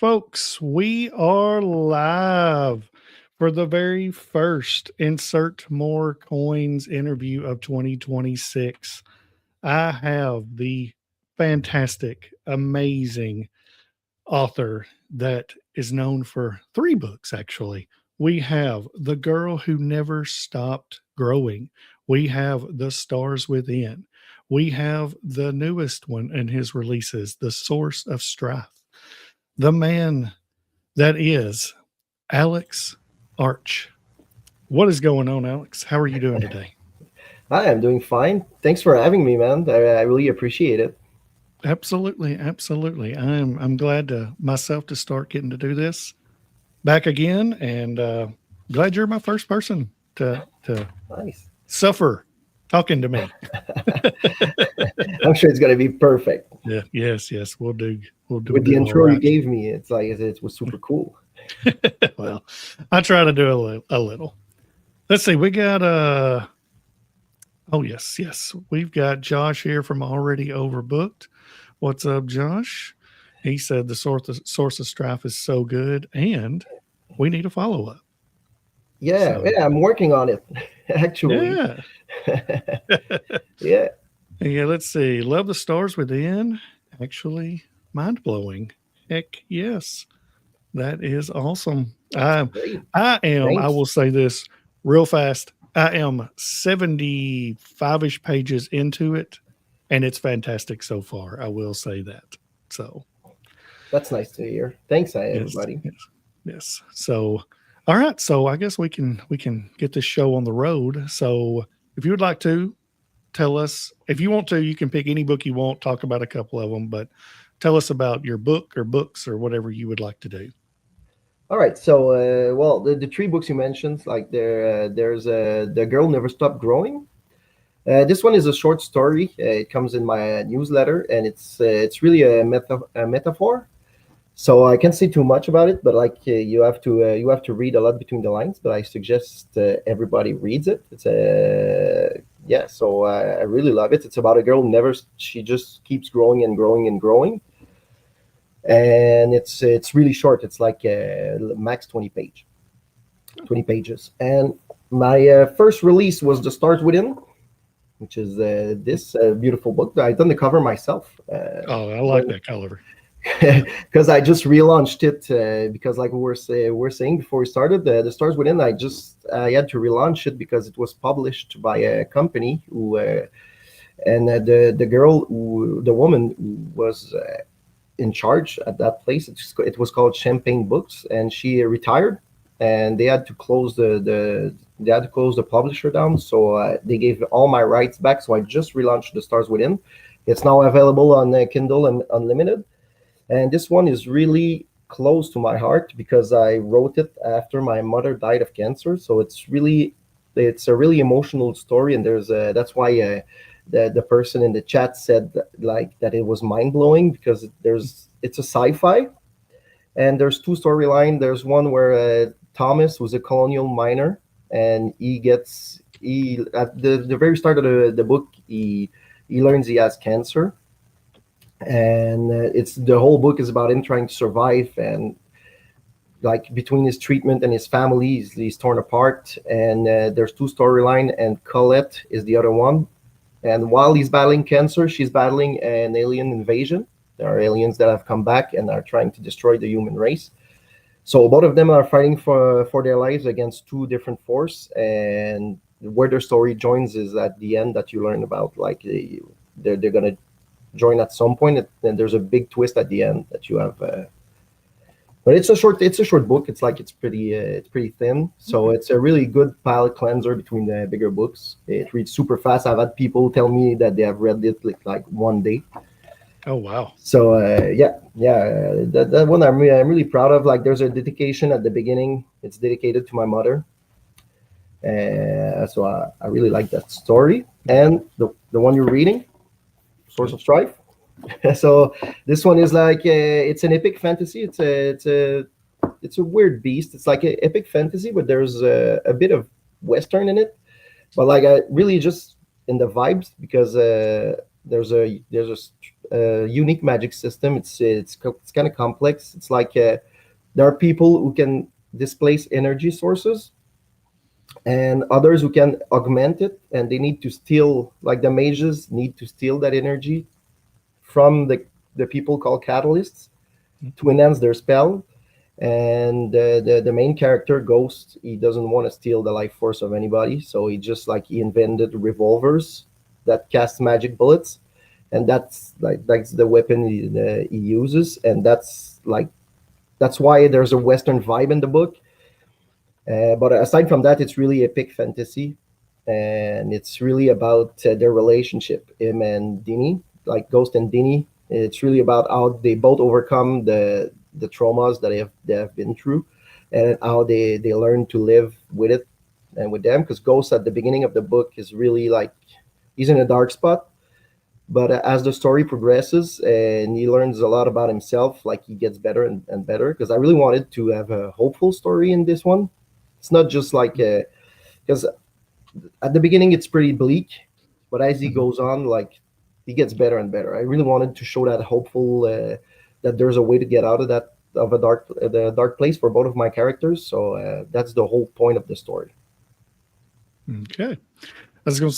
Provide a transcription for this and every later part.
folks. We are live for the very first Insert More Coins interview of 2026. I have the fantastic, amazing author that is known for three books, actually. We have The Girl Who Never Stopped Growing. We have The Stars Within. We have the newest one in his releases, The Source of Strife. The man that is Alex Arch. What is going on, Alex? How are you doing today? Hi, I'm doing fine. Thanks for having me, man. I really appreciate it. Absolutely, absolutely. I'm glad to myself to start getting to do this back again, and glad you're my first person to Nice. suffer talking to me. I'm sure it's gonna be perfect. Yeah, yes, we'll With the do all intro you right. gave me, it's like it was super cool. Well, I try to do a little. Let's see. We got oh yes, we've got Josh here from Already Overbooked. What's up, Josh? He said the source of strife is so good, and we need a follow up. Yeah, So yeah, I'm working on it, actually. yeah, Yeah, yeah. Let's see. Love the stars within. Actually, mind blowing. Heck yes, that is awesome. that's great. I am. I Thanks. will say this real fast. I am 75-ish pages into it, and it's fantastic so far. I will say that. So That's nice to hear. Thanks, yes, everybody. yes, yes. So all right. So I guess we can get this show on the road. So if you would like to tell us, if you want to, you can pick any book you want. Talk about a couple of them, but tell us about your book or books or whatever you would like to do. All right, so well, the three books you mentioned, like there's The Girl Never Stopped Growing. This one is a short story. It comes in my newsletter, and it's really a metaphor. So I can't say too much about it, but like you have to read a lot between the lines. But I suggest everybody reads it. It's a yeah. So I really love it. It's about a girl never. She just keeps growing and growing and growing, and it's really short. It's like max 20 pages. And my first release was The Stars Within, which is this beautiful book. I've done the cover myself. Oh, I like that color. Because I just relaunched it because like we're saying before we started the Stars Within, I had to relaunch it because it was published by a company who and the woman who was in charge at that place, it was called Champagne Books, and she retired, and they had to close the publisher down, so they gave all my rights back. So I just relaunched The Stars Within. It's now available on Kindle and Unlimited. And this one is really close to my heart because I wrote it after my mother died of cancer. So it's a really emotional story, and that's why the person in the chat said like that it was mind blowing because it's a sci-fi, and there's two storyline. There's one where Thomas was a colonial miner, and he at the very start of the book he learns he has cancer, and it's the whole book is about him trying to survive, and like between his treatment and his family he's torn apart. And there's two storyline, and Colette is the other one, and while he's battling cancer, she's battling an alien invasion. There are aliens that have come back and are trying to destroy the human race, so both of them are fighting for their lives against two different forces. And where their story joins is at the end, that you learn about like they're gonna join at some point, and there's a big twist at the end that you have. But it's a short book. It's pretty thin, so it's a really good palate cleanser between the bigger books. It reads super fast. I've had people tell me that they have read it like one day. Oh wow! So that one I'm really proud of. Like there's a dedication at the beginning. It's dedicated to my mother. So I really like that story. And the one you're reading, Source of Strife. So this one is like it's an epic fantasy. It's a weird beast. It's like an epic fantasy, but there's a bit of Western in it. But like I really just in the vibes, because a unique magic system. It's kind of complex. It's like there are people who can displace energy sources, and others who can augment it, and they need to steal, like the mages need to steal that energy from the people called catalysts to enhance their spell. And the main character Ghost, he doesn't want to steal the life force of anybody, so he invented revolvers that cast magic bullets, and that's the weapon he uses. And that's why there's a western vibe in the book. But aside from that, it's really epic fantasy, and it's really about their relationship, him and Dini, like Ghost and Dini. It's really about how they both overcome the traumas that they have been through, and how they learn to live with it and with them. Because Ghost at the beginning of the book is really like he's in a dark spot, but as the story progresses and he learns a lot about himself, like he gets better and better. Because I really wanted to have a hopeful story in this one. It's not just like because at the beginning it's pretty bleak, but as he Mhm. goes on, like he gets better and better. I really wanted to show that hopeful that there's a way to get out of that of a dark place for both of my characters. So that's the whole point of the story. Okay.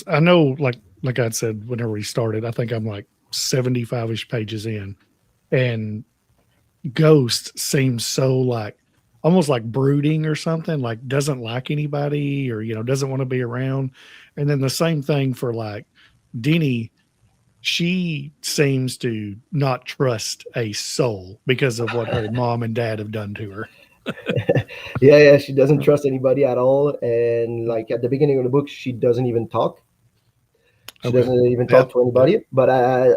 I know, like I said, whenever we started, I think I'm like 75-ish pages in, and Ghost seems so like almost like brooding or something, like doesn't like anybody or doesn't want to be around. And then the same thing for like Denny, she seems to not trust a soul because of what her mom and dad have done to her. Yeah, she doesn't trust anybody at all, and like at the beginning of the book, she doesn't even talk. She Okay. doesn't even talk Yep. to Yep. anybody. But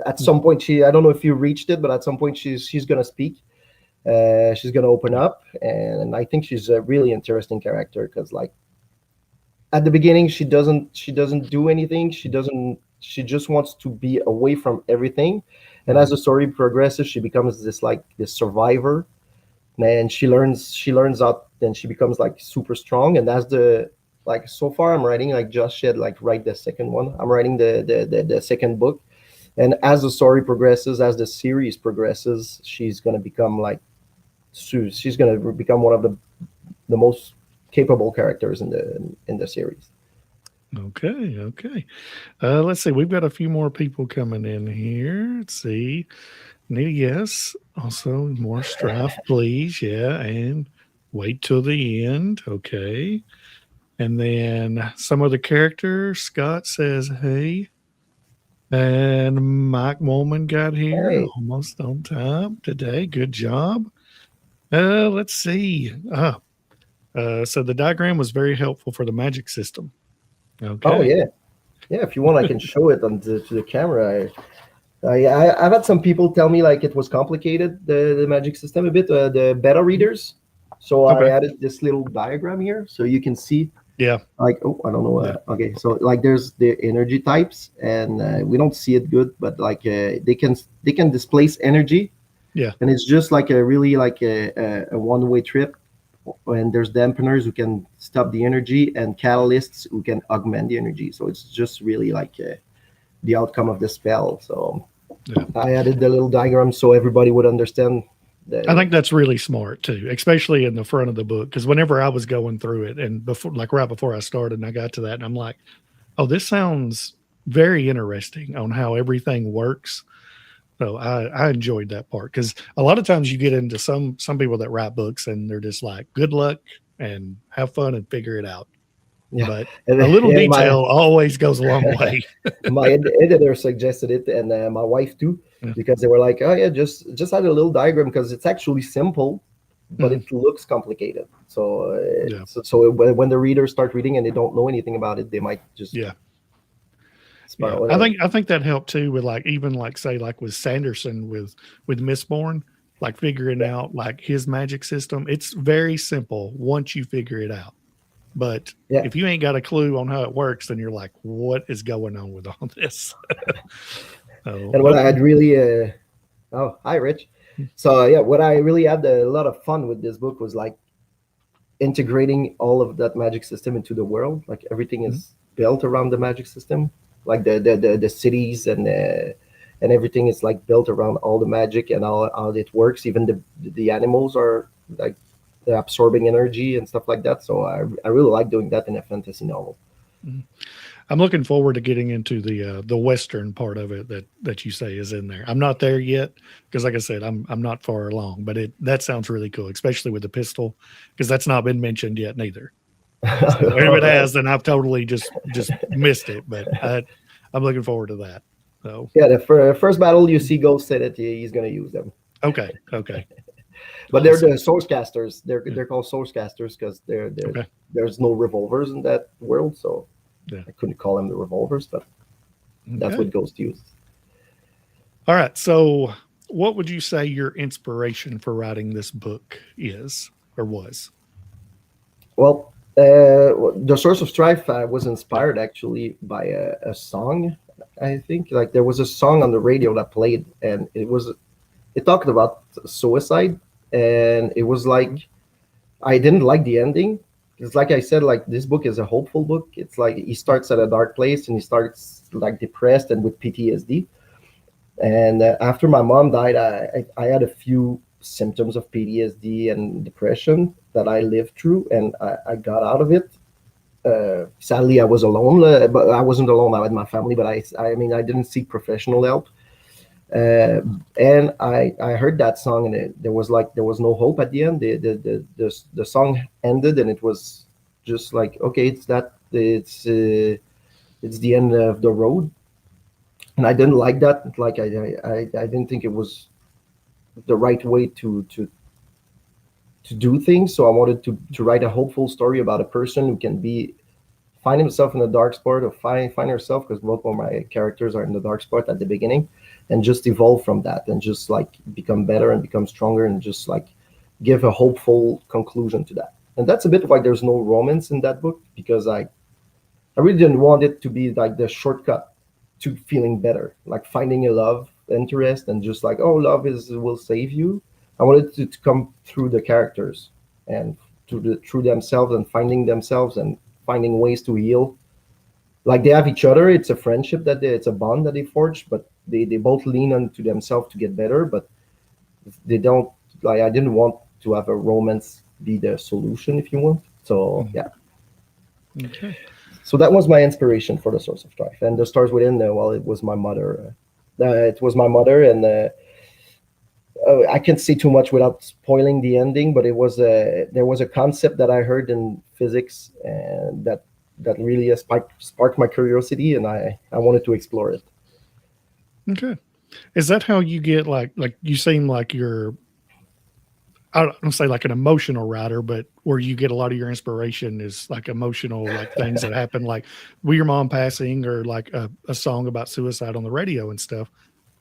at some point, I don't know if you reached it, but at some point, she's gonna speak. She's gonna open Yep. up, and I think she's a really interesting character because like at the beginning, she doesn't do anything. She just wants to be away from everything. And as Mhm. the story progresses, she becomes this survivor, and she learns out, and she becomes like super strong. And as the like so far I'm writing, like just said, like write the second one. I'm writing the second book, and as the story progresses, as the series progresses, she's gonna become one of the most capable characters in the series. Okay. Okay. Let's see. We've got a few more people coming in here. Let's see. Yes. Also, more strife, please. Yeah. And wait till the end. Okay. And then some other character, Scott says, hey. And Mike Woolman got here Hey, almost on time today. Good job. Let's see. So the diagram was very helpful for the magic system. oh Okay. yeah, yeah. If you want, I can show it to the camera. I've had some people tell me like it was complicated, the magic system a bit, the beta readers. So I Okay. added this little diagram here so you can see Yeah. like, oh, I don't know. Yeah. Okay, so like there's the energy types, and we don't see it good, but like they can displace energy, Yeah. and it's just like a really like a one-way trip. And there's dampeners who can stop the energy, and catalysts who can augment the energy. So it's just really like the outcome of the spell. So Yeah. I added the little diagram so everybody would understand I the think that's really smart too, especially in the front of the book. Because whenever I was going through it and before, like right before I started, and I got to that, and I'm like, oh, this sounds very interesting on how everything works. So I enjoyed that part because a lot of times you get into some people that write books and they're just like, good luck and have fun and figure it out. yeah. But And, a little yeah, my detail always goes a long way. editor suggested it, and my wife too, Yeah. because they were like, "Oh yeah, just add a little diagram because it's actually simple, but Mhm. it looks complicated." So, Yeah. when the readers start reading and they don't know anything about it, they might just Yeah. Yeah. spiral. I think that helped too with like even like say like with Sanderson with Mistborn, like figuring Yeah, out like his magic system. It's very simple once you figure it out. But yeah. if you ain't got a clue on how it works, then you're like, what is going on with all this? Oh, And what I okay. had really, oh, hi, Rich. So yeah, what I really had a lot of fun with this book was like integrating all of that magic system into the world. Like everything Mhm. is built around the magic system. like the cities and everything is like built around all the magic and how it works. Even the animals are like they're absorbing energy and stuff like that. So I really like doing that in a fantasy novel. Mhm. I'm looking forward to getting into the Western part of it that you say is in there. I'm not there yet because, like I said, I'm not far along. But that sounds really cool, especially with the pistol, because that's not been mentioned yet neither. So if All it right. has, then I've totally just missed it. But I'm looking forward to that. So Yeah, the first battle you see Ghost say that he's gonna use them. okay, okay, But they're awesome. the source casters. Yeah, They're called source casters because okay, there's no revolvers in that world, so yeah, I couldn't call them the revolvers, but that's okay. what Ghost uses. All right. So, what would you say your inspiration for writing this book is or was? Well, the Source of Strife was Yeah. inspired actually by a song. I think like there was a song on the radio that played, and it talked about suicide, and it was like I didn't like the ending. It's like I said, like this book is a hopeful book. It's like he starts at a dark place and he starts like depressed and with PTSD. And after my mom died, I had a few symptoms of PTSD and depression that I lived through, and I got out of it. Sadly, I was alone, but I wasn't alone. I had my family, but I mean, I didn't seek professional help. Uh, and I heard that song, and there was no hope at the end. The song ended, and it was just like, okay, it's the end of the road, and I didn't like that. Like I didn't think it was the right way to do things. So I wanted to write a hopeful story about a person who can be find himself in the dark spot or find herself, because both of my characters are in the dark spot at the beginning, and just evolve from that and just like become better and become stronger and just like give a hopeful conclusion to that. And that's a bit why there's no romance in that book, because I really didn't want it to be like the shortcut to feeling better, like finding a love interest and just like, oh, love is will save you. I wanted to come through the characters and through themselves and finding themselves and finding ways to heal. Like they have each other. It's a friendship it's a bond that they forged, but they both lean onto themselves to get better. But they don't like. I didn't want to have a romance be the solution, if you want. So Mhm. yeah, Okay. so that was my inspiration for the Source of Strife, and the stars within. Well, it was my mother. It was my mother, and I can't say too much without spoiling the ending. But there was a concept that I heard in physics, and that really sparked my curiosity, and I wanted to explore it. Okay. Is that how you get like you seem like you're I don't say like an emotional writer, but where you get a lot of your inspiration is like emotional, like things that happen, like with your mom passing or like a song about suicide on the radio and stuff.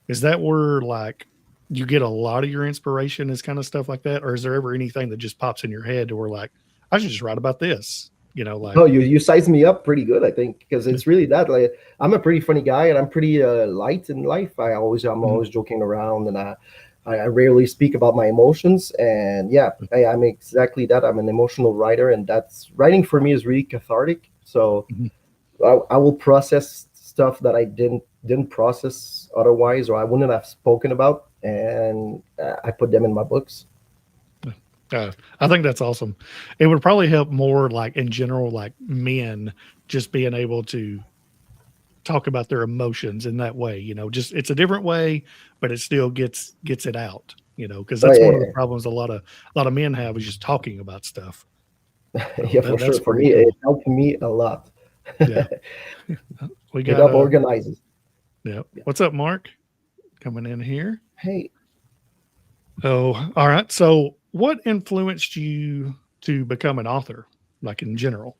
Is that where like you get a lot of your inspiration is kind of stuff like that? Or is there ever anything that just pops in your head to where like, I should just write about this, like, Oh, you size me up pretty good, I think, because yeah. it's really that. Like, I'm a pretty funny guy, and I'm pretty light in life. I'm Mhm. always joking around, and I rarely speak about my emotions. And yeah, I'm exactly that. I'm an emotional writer, and that's writing for me is really cathartic. So Mhm. I will process stuff that I didn't process otherwise, or I wouldn't have spoken about, and I put them in my books. I think that's awesome. It would probably help more like in general, like men just being able to talk about their emotions in that way, just it's a different way, but it still gets it out, because Oh that's one of the yeah, problems a lot of men have is just talking about stuff. So yeah, for that's sure. For pretty me, it cool. helped me a lot. Yeah. We It got helped organize. yeah. What's up, Mark? Coming in here. Hey, Oh, all right. So what influenced you to become an author, like in general?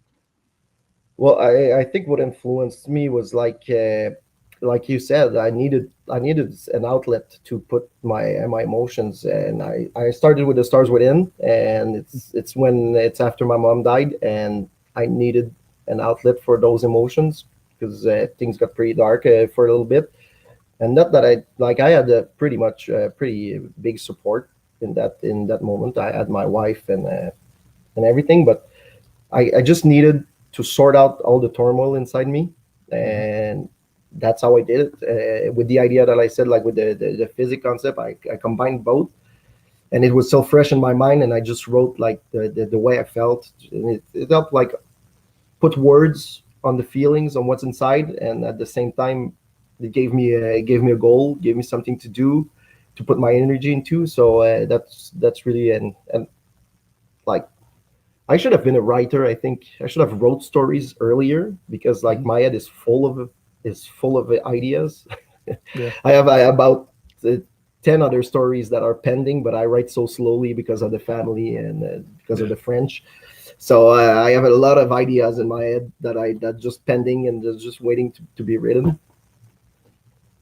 well, I think what influenced me was like you said, I needed an outlet to put my emotions, and I started with the stars within, and it's when it's after my mom died, and I needed an outlet for those emotions because things got pretty dark for a little bit, and not that I had a pretty much pretty big support in that moment. I had my wife and everything, but I just needed to sort out all the turmoil inside me, Mhm. and that's how I did it, with the idea that I said, like with the physics concept. I combined both, and it was so fresh in my mind, and I just wrote like the way I felt, and it helped like put words on the feelings, on what's inside, and at the same time, it gave me a goal, gave me something to do, to put my energy into. So that's really, and like I should have been a writer. I think I should have wrote stories earlier, because like Mhm. my head is full of ideas. Yeah. I have about 10 other stories that are pending, but I write so slowly because of the family, and because of Yeah. the French. So I have a lot of ideas in my head that just pending and just waiting to be written.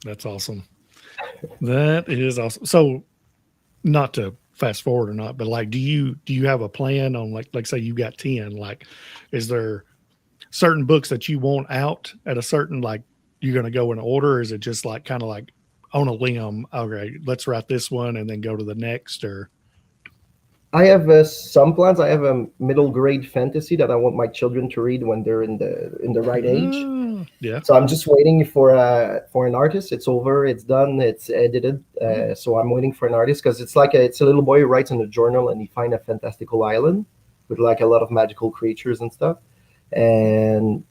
That's awesome. That is awesome. So, not to fast forward or not, but like, do you have a plan on like say you got 10? Like, is there certain books that you want out at a certain like you're going to go in order? Or is it just like kind of like on a limb? Okay, let's write this one and then go to the next. Or I have some plans. I have a middle grade fantasy that I want my children to read when they're in the right age. yeah, So I'm just waiting for an artist. It's over. It's done. It's edited. So I'm waiting for an artist, because it's a little boy who writes in a journal, and he find a fantastical island with like a lot of magical creatures and stuff. And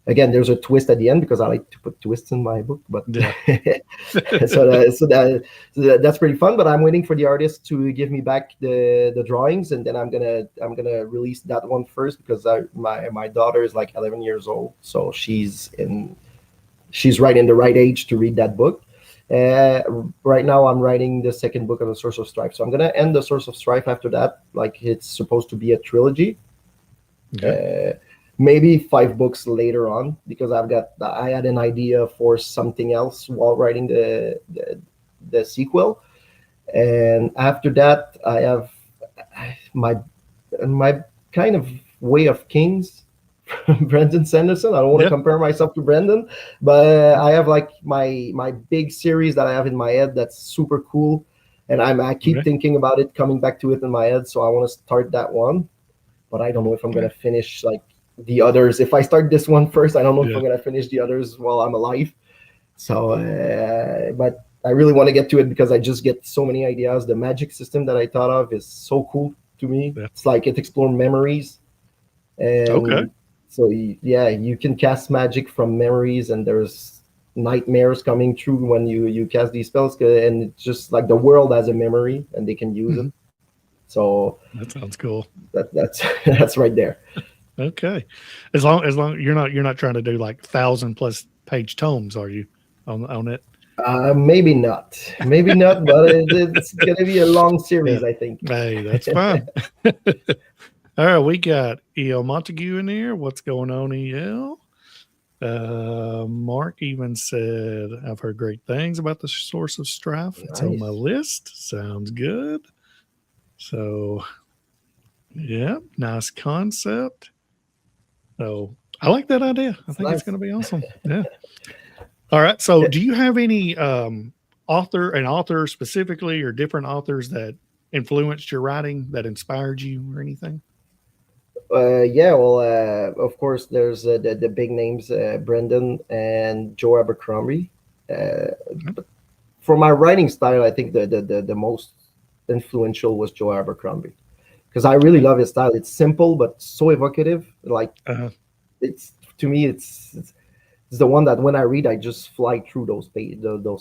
again, there's a twist at the end, because I like to put twists in my book. But yeah, that's pretty fun. But I'm waiting for the artist to give me back the drawings, and then I'm gonna release that one first, because my daughter is like 11 years old, so she's right in the right age to read that book. Uh, right now, I'm writing the second book of the Source of Strife, so I'm gonna end the Source of Strife after that. Like, it's supposed to be a trilogy, okay, uh, maybe 5 books later on, because I had an idea for something else while writing the sequel. And after that, I have my kind of Way of Kings. Brendan Sanderson. I don't want to yeah, compare myself to Brendan, but I have like my big series that I have in my head that's super cool, and I keep okay, thinking about it, coming back to it in my head. So I want to start that one, but I don't know if I'm okay, gonna finish like the others. If I start this one first, I don't know if yeah, I'm gonna finish the others while I'm alive. So, but I really want to get to it, because I just get so many ideas. The magic system that I thought of is so cool to me. yeah, It's like it explores memories, okay, and so yeah, you can cast magic from memories, and there's nightmares coming true when you cast these spells, and it's just like the world has a memory, and they can use it. hmm, So that sounds cool. that's that's right there. Okay, as long you're not trying to do like 1,000+ page tomes, are you on it? Maybe not, but it's gonna be a long Yeah. series, I think. Hey, that's fine. All right, we got El Montague in here. What's going on, El? Mark even said, I've heard great things about the Source of Strife. It's on my Nice, list. Sounds good. So, yeah, nice concept. So, I like that idea. I it's think it's nice. going to be awesome. Yeah. All right. So, do you have any author specifically, or different authors that influenced your writing, that inspired you, or anything? Yeah, well, of course, there's the big names, Brendan and Joe Abercrombie. Uh, for my writing style, I think the most influential was Joe Abercrombie, because I really Okay. love his style. It's simple but so evocative. Like, Uh, it's to me, it's the one that when I read, I just fly through those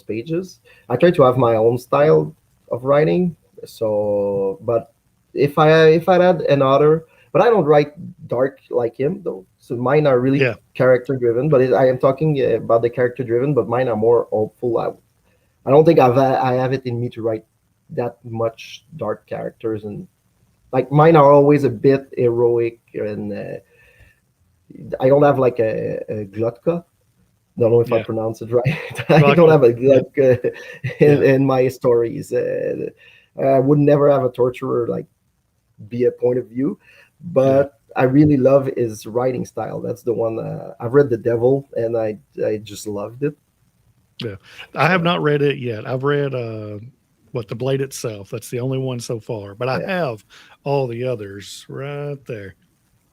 pages. I try to have my own style of writing. So, but if I had another, but I don't write dark like him though. So mine are really yeah. character driven. But I am talking about the character driven, but mine are more hopeful. I don't think I have it in me to write that much dark characters, and like mine are always a bit heroic, and I don't have like a Glutka. Don't know if I Yeah. pronounce it right. I don't Vodka. have a Yeah. Glutka in, Yeah. in my stories. I would never have a torturer like be a point of view, Yeah. but I really love his writing style. That's the one. I've read The Devil, and I just loved it. Yeah. I have So not read it yet. I've read what, The Blade Itself. That's the only one so far, but I yeah, have all the others right there.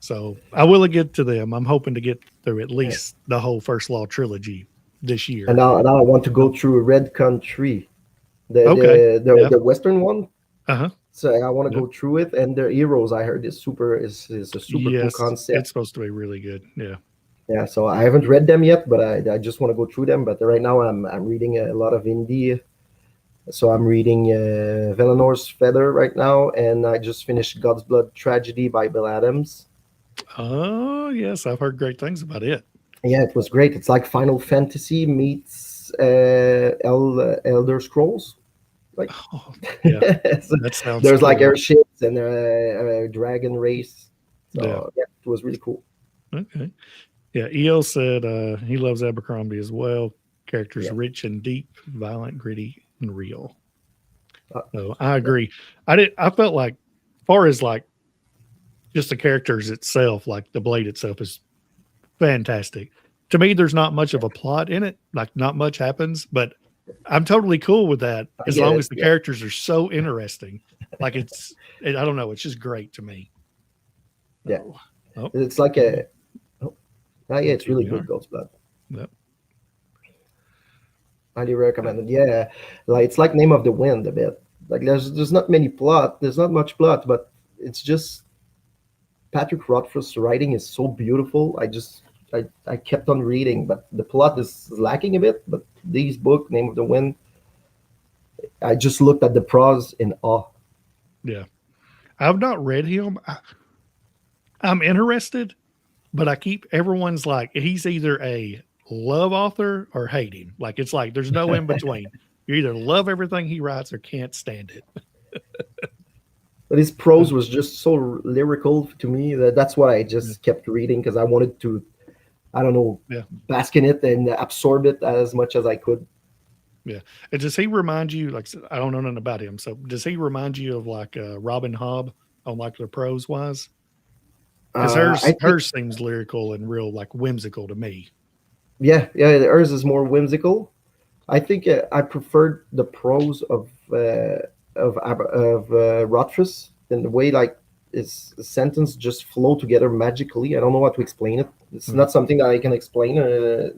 So I will get to them. I'm hoping to get through at yeah. least the whole First Law trilogy this And year. now I want to Oh, go through Red Country, the okay. the the, Yeah. the Western one. Uh-huh. So I want to Yep. go through it, and the heroes I heard is a super cool Yes, concept. it's supposed to be really good. Yeah. Yeah, so I haven't read them yet, but I just want to go through them. But right now I'm reading a lot of indie. So I'm reading Velenor's Feather right now, and I just finished God's Blood Tragedy by Bill Adams. Oh, yes, I've heard great things about it. Yeah, it was great. It's like Final Fantasy meets Elder Scrolls. Like Oh, yeah, so that sounds there's like cool. airships and a dragon race. Yeah. So yeah, it was really cool. Okay. Yeah. EO said he loves Abercrombie as well. Characters Yeah. rich and deep, violent, gritty, and real. Uh, So I yeah. agree. I felt like, far as like just the characters itself, like the blade itself is fantastic. To me, there's not much of a plot in it. Like not much happens, but I'm totally cool with that I as get long it. as the Yeah. characters are so interesting. Like I don't know, it's just great to me. Yeah. So, oh, It's like yeah, a oh, yeah, it's here really we good are. God's Blood. Yep. Highly recommended. Yeah. Like it's like Name of the Wind a bit. Like there's not many plot. There's not much plot, but it's just Patrick Rothfuss's writing is so beautiful. I kept on reading, but the plot is lacking a bit. But this book, Name of the Wind, I just looked at the prose in awe. Yeah. I've not read him. I'm interested, but I keep everyone's like he's either a love author or hate him. Like it's like there's no in between. You either love everything he writes or can't stand it. But his prose was just so lyrical to me that's why I Yeah. just kept reading because I wanted to, I don't know, Yeah. bask in it and absorb it as much as I could. Yeah. And does he remind you, like, I don't know nothing about him. So does he remind you of like Robin Hobb on like the prose wise? Because I think, hers seems lyrical and real like whimsical to me. yeah, hers is more whimsical. I think I preferred the prose of Rothfuss in the way like his sentence just flow together magically. I don't know how to explain it. It's Mhm. not something that I can explain,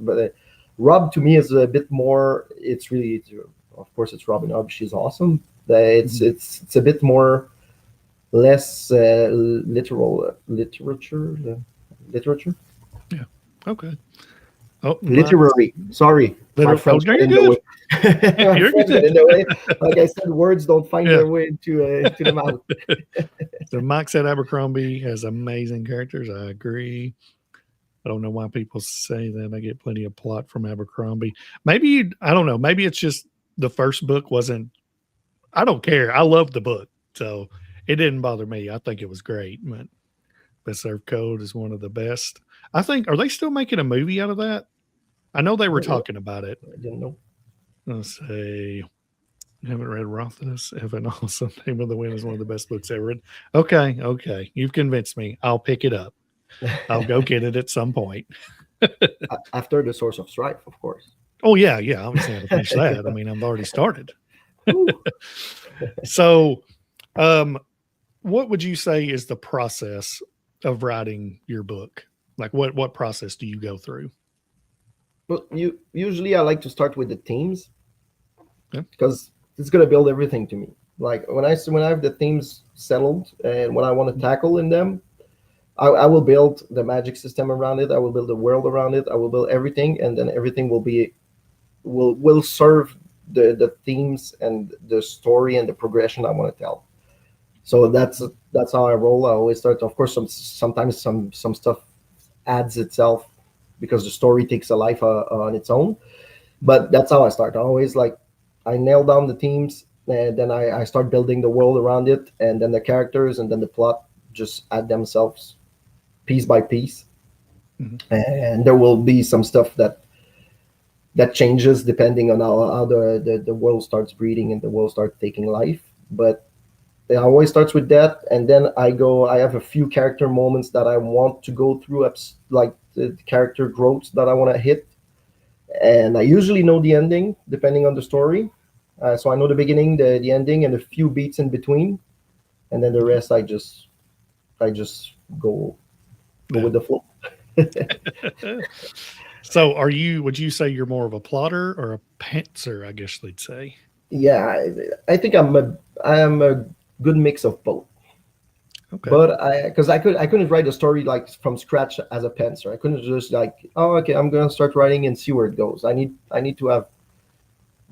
but Rob to me is a bit more. Of course, it's Robin Hobb. She's awesome. Mhm. It's a bit more less literal literature. Yeah. Okay. Oh, my Literary. Sorry, my literal. Oh, French no, got you're in the good. way. My You're French got good. in the way. Like I said, words don't find Yeah. their way into the mouth. So Mike said Abercrombie has amazing characters. I agree. I don't know why people say that. I get plenty of plot from Abercrombie. Maybe I don't know. Maybe it's just the first book wasn't. I don't care. I love the book, so it didn't bother me. I think it was great. But Best Served Code is one of the best. I think. Are they still making a movie out of that? I know they I were don't know. talking about it. I didn't know. Let's say haven't read Rothfuss. Evan also Name of the Wind is one of the best books ever read. Okay, okay. You've convinced me. I'll pick it up. I'll go get it at some point. After the Source of Strife, of course. Oh yeah, yeah. Obviously, I have to finish that. I mean, I've already started. Whew. So, um, what would you say is the process of writing your book? Like, what process do you go through? Well, usually I like to start with the themes Yeah. because it's gonna build everything to me. Like when I have the themes settled and what I want to tackle in them, I will build the magic system around it. I will build the world around it. I will build everything, and then everything will serve the themes and the story and the progression I want to tell. So that's how I roll. I always start. Of course, sometimes some stuff adds itself because the story takes a life on its own. But that's how I start. I always like I nail down the themes, and then I start building the world around it, and then the characters, and then the plot just add themselves piece by piece. Mhm. And there will be some stuff that changes depending on how the world starts breeding and the world starts taking life. But it always starts with that, and then I have a few character moments that I want to go through, like the character growths that I want to hit, and I usually know the ending depending on the story. So I know the beginning, the ending, and a few beats in between, and then the rest I just go Yeah. with the flow. So are you, would you say you're more of a plotter or a pantser, I guess they'd say? Yeah, I think I am a good mix of both. Okay. But because I couldn't write a story like from scratch as a pencil. I couldn't just like, oh, okay, I'm gonna start writing and see where it goes. I need to have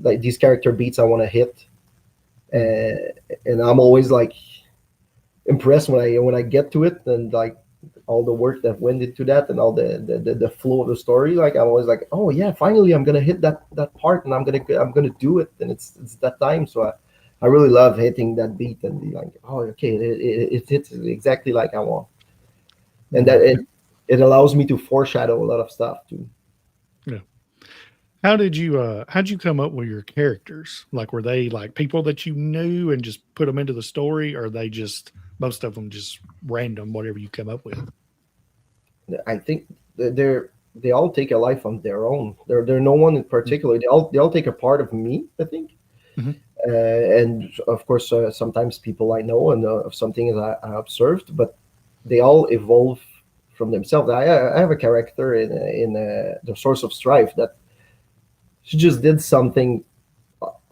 like these character beats I want to hit, Mm. and I'm always like impressed when I get to it, and like all the work that went into that and all the flow of the story. Like I'm always like, oh yeah, finally I'm gonna hit that part, and I'm gonna do it, and it's that time. So I really love hitting that beat and be like, oh, okay, it hits exactly like I want, and that Mm. it allows me to foreshadow a lot of stuff too. Yeah. How'd you come up with your characters? Like, were they like people that you knew and just put them into the story, or are they just most of them just random, whatever you come up with? I think they all take a life on their own. They're no one in Mm. particular. They all take a part of me, I think. Mhm. And of course, sometimes people I know and of something that I observed, but they all evolve from themselves. I have a character in the Source of Strife that she just did something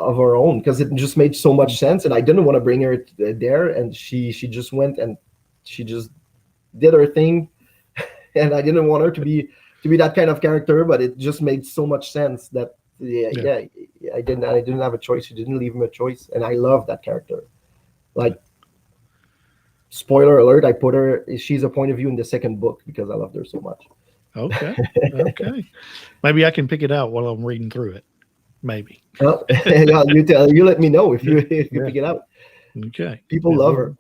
of her own because it just made so much Mm. sense, and I didn't want to bring her there, and she just went and she just did her thing, and I didn't want her to be that kind of character, but it just made so much sense that yeah, Yeah. yeah, I didn't have a choice. She didn't leave him a choice, and I love that character. Yeah. Like, spoiler alert, I put her. She's a point of view in the second book because I loved her so much. Okay. Okay. Maybe I can pick it out while I'm reading through it. Maybe. Well, yeah, you let me know if Yeah. you Yeah. pick it out. Okay. People Yeah. love Well, her.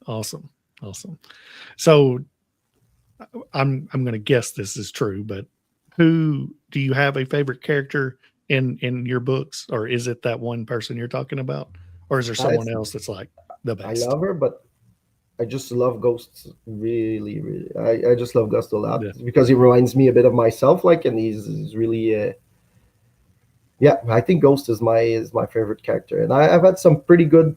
awesome. Awesome. So I'm going to guess this is true, but who do you have a favorite character in your books, or is it that one person you're talking about, or is there someone I, else that's like the I best? love her, but I just love Ghosts. Really, really. I just love Ghost a lot Yeah. because he reminds me a bit of myself. Like, and he's really yeah. I think Ghost is my favorite character, and I've had some pretty good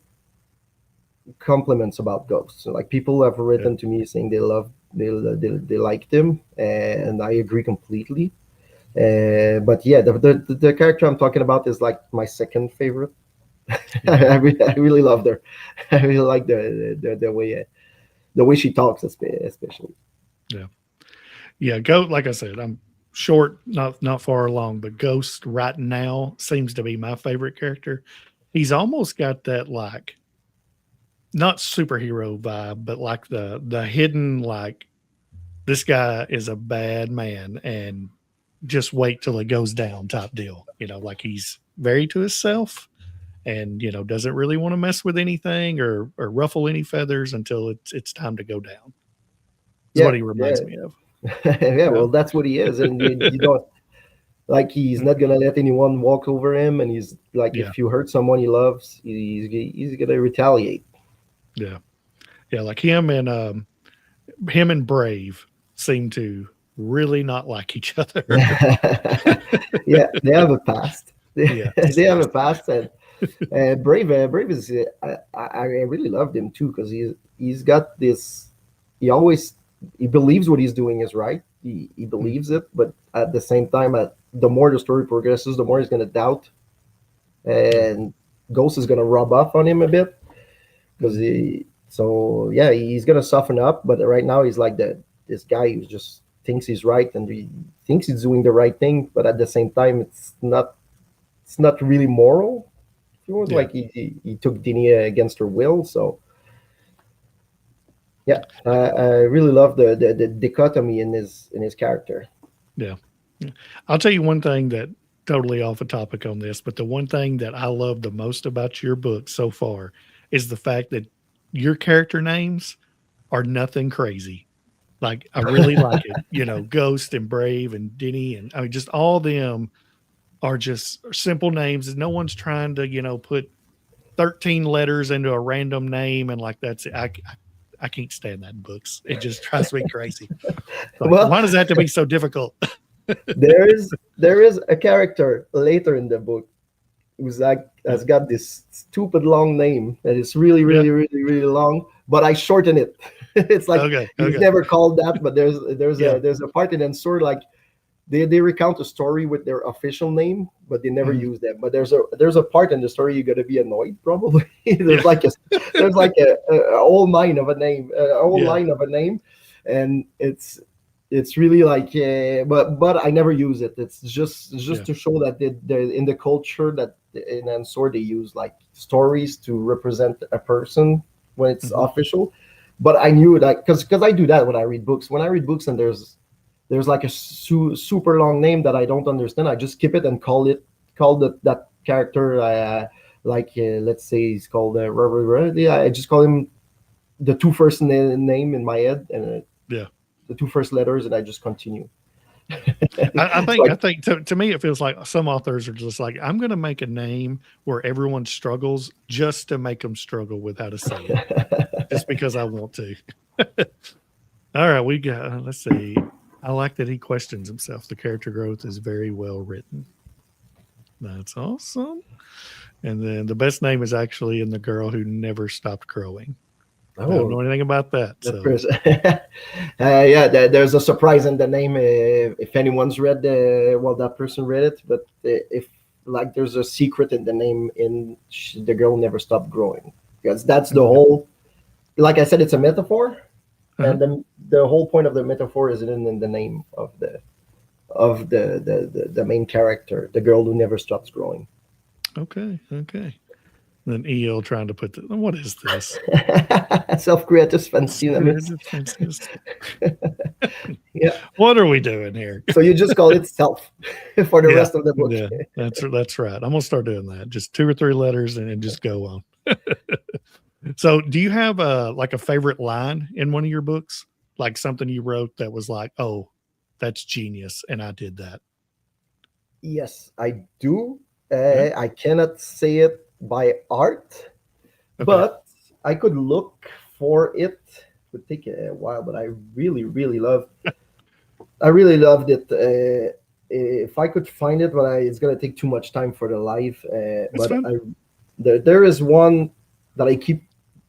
compliments about Ghost. So, like, people have Yeah. written to me saying they liked him, and I agree completely. But yeah, the character I'm talking about is like my second favorite. Okay. I really loved her. I really like the way she talks, especially. Yeah. Yeah. Go. Like I said, I'm short, not far along, but Ghost right now seems to be my favorite character. He's almost got that like not superhero vibe, but like the hidden like this guy is a bad man and just wait till it goes down type deal. Like he's very to himself and doesn't really want to mess with anything or ruffle any feathers until it's time to go down. Is what Yeah, he yeah, reminds me of. yeah. Yeah. Well, that's what he is, and you don't like. He's not gonna let anyone walk over him, and he's like, Yeah. if you hurt someone he loves, he's gonna retaliate. Yeah. Yeah. Like him and Brave seem to really not like each other. Yeah, they have a past. Yes. They have Yes. a past, and Brave is. I really loved him too because he's got this. He always he believes what he's doing is right. He Mm. believes it, but at the same time, the more the story progresses, the more he's gonna doubt, Yeah. and Ghost is gonna rub off on him a bit because Mm. he. So yeah, he's gonna soften up, but right now he's like this guy who just thinks he's right and he thinks he's doing the right thing, but at the same time, it's not really moral. He was Yeah. like he took Dinia against her will. So yeah, I really love the dichotomy in his character. Yeah. Yeah. I'll tell you one thing that totally off a topic on this, but the one thing that I love the most about your book so far is the fact that your character names are nothing crazy. Like I really like it. Ghost and Brave and Denny and I mean just all them are just simple names. No one's trying to, put 13 letters into a random name and like that's it. I can't stand that in books. It just drives me crazy. Like, Well, why does that have to be so difficult? there is a character later in the book who's like Yeah. has got this stupid long name that is really, Yeah. really, really, really long, but I shorten it. It's like Okay. he's Okay. never called that, but there's Yeah. a part in Ensor like they recount a story with their official name, but they never Mhm. use them. But there's a part in the story you're gonna be annoyed probably. Yeah. There's like a whole line of a name, a whole Yeah. line of a name, and it's really like but I never use it. It's just Yeah. to show that they in the culture that in Ensor they use like stories to represent a person when it's Mhm. official. But I knew that because I do that when I read books. When I read books and there's like a super long name that I don't understand, I just skip it and call that character let's say he's called yeah, I just call him the two first name in my head and Yeah. the two first letters, and I just continue. I So think I think to me it feels like some authors are just like, I'm going to make a name where everyone struggles just to make them struggle with how to say it, just because I want to. All right, we got. Let's see. I like that he questions himself. The character growth is very well written. That's awesome. And then the best name is actually in the girl who never stopped growing. I don't know oh, anything about that. that So person. Yeah, there's a surprise in the name. If anyone's read well, that person read it, but if like there's a secret in the name the girl never stopped growing, because that's the okay. whole. Like I said, it's a metaphor, Uh-huh. and the whole point of the metaphor is in the name of the main character, the girl who never stops growing. Okay. Okay. Then EL trying to put what is this? Self-creative fanciness. Defenses. Yeah. What are we doing here? So you just call it self for the Yeah. rest of the book. Yeah. That's right. I'm gonna start doing that. Just two or three letters and just go on. So do you have a like a favorite line in one of your books? Like something you wrote that was like, oh, that's genius, and I did that. Yes, I do. Yeah. I cannot say it by art, Okay. but I could look for it. It would take a while, but I really loved it. If I could find it, but it's gonna take too much time for the live. That's fine. There is one that I keep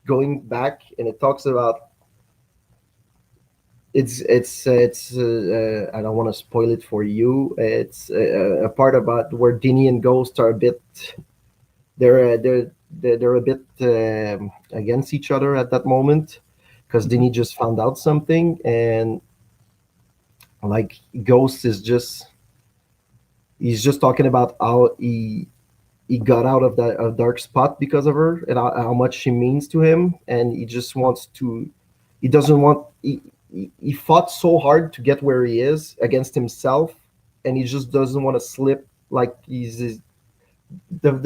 going back, and it talks about I don't want to spoil it for you. It's a part about where Dini and Ghost are a bit they're a bit against each other at that moment because Mhm. Dini just found out something, and like Ghost is just he's just talking about how he got out of that a dark spot because of her and how much she means to him, and he just wants to he doesn't want he fought so hard to get where he is against himself, and he just doesn't want to slip. Like the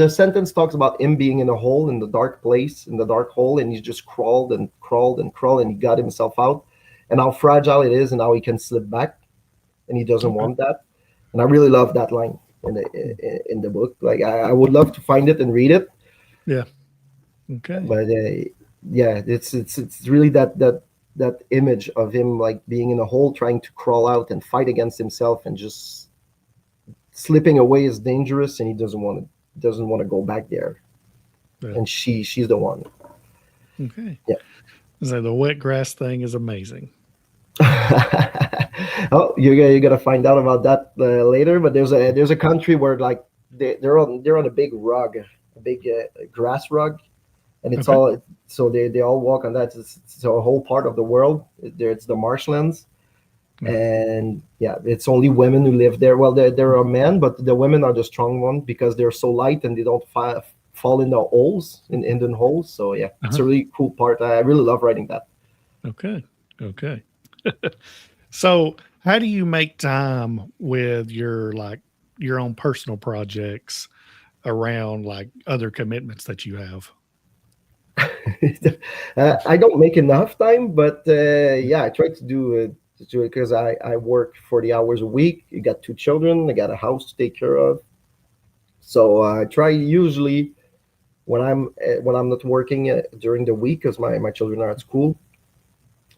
sentence talks about him being in a hole, in the dark place, in the dark hole, and he just crawled and crawled and crawled, and he got himself out, and how fragile it is and how he can slip back, and he doesn't Okay. want that. And I really love that line in the book. Like I would love to find it and read it, Yeah. Okay. but yeah, it's really that image of him like being in a hole, trying to crawl out and fight against himself, and just slipping away is dangerous, and he doesn't want to go back there. Yeah. And she's the one. Okay. Yeah. So the wet grass thing is amazing. Oh, you gotta find out about that later. But there's a country where like they're on a big rug, a big grass rug, and it's Okay. all so they all walk on that. It's a whole part of the world. It's the marshlands, Yeah. and yeah, it's only women who live there. Well, there are men, but the women are the strong ones because they're so light and they don't fall in the holes in Indian holes. So yeah, it's Uh-huh. a really cool part. I really love writing that. Okay. Okay. So how do you make time with your like your own personal projects around like other commitments that you have? I don't make enough time, but yeah, I try to do it because I work 40 hours a week. I got two children, I got a house to take care of. So I try usually when I'm not working during the week because my children are at school.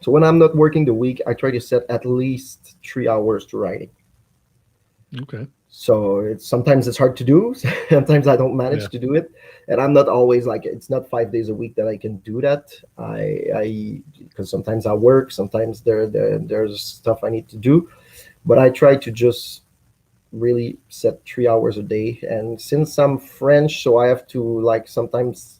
So when I'm not working the week, I try to set at least 3 hours to writing. Okay. So sometimes it's hard to do. Sometimes I don't Yeah. manage to do it, and I'm not always like it's not 5 days a week that I can do that. I because sometimes I work, sometimes there's stuff I need to do, But I try to just really set 3 hours a day. And since I'm French, so I have to like sometimes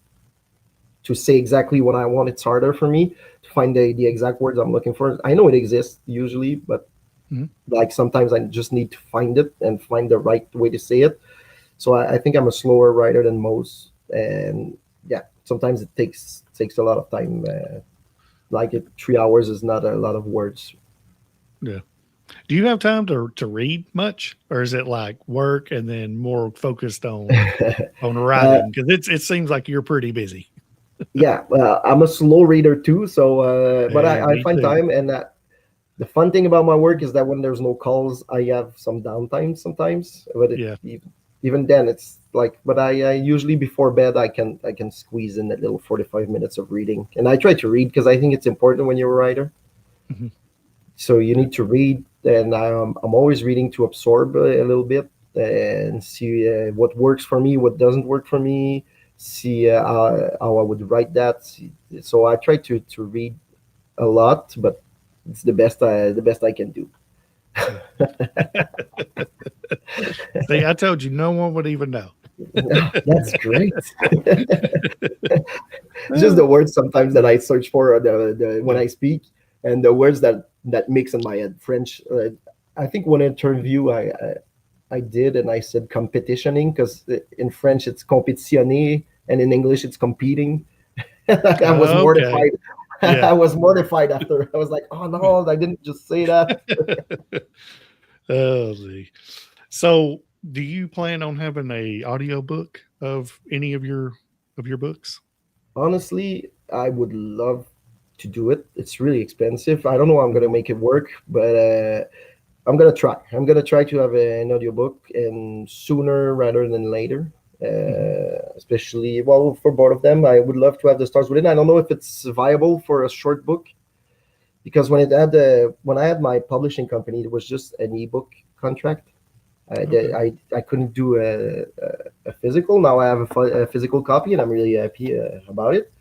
to say exactly what I want. It's harder for me to find the exact words I'm looking for. I know it exists usually, but Mhm. like sometimes I just need to find it and find the right way to say it. So I think I'm a slower writer than most, and yeah, sometimes it takes a lot of time. Like 3 hours is not a lot of words. Yeah. Do you have time to read much, or is it like work and then more focused on uh, writing? Because it seems like you're pretty busy. yeah, I'm a slow reader too. So, but Hey, I me find too. time, and the fun thing about my work is that when there's no calls, I have some downtime sometimes. But Yeah. even then, it's like. But I usually before bed I can squeeze in a little 45 minutes of reading, and I try to read because I think it's important when you're a writer. Mhm. So you Yeah. need to read, and I'm always reading to absorb a little bit and see what works for me, what doesn't work for me, see how I would write that. So I try to read a lot, but it's the best I can do. Yeah. See, I told you no one would even know. That's great. It's just the words sometimes that I search for when Yeah. I speak, and the words that mix in my head. French. I think one interview I did, and I said competitioning because in French it's compétitionner, and in English it's competing. I was Okay. mortified. Yeah. I was mortified after. I was like, "Oh no, I didn't just say that." Oh, gee. So, do you plan on having a audiobook of any of your books? Honestly, I would love to do it. It's really expensive. I don't know how I'm gonna Mhm. make it work, but I'm gonna try. I'm gonna try to have an audiobook, and sooner rather than later. Mhm. Especially well for both of them. I would love to have the stars within. I don't know if it's viable for a short book because when I had my publishing company, it was just an ebook contract. Okay. I couldn't do a physical. Now I have a physical copy, and I'm really happy about it.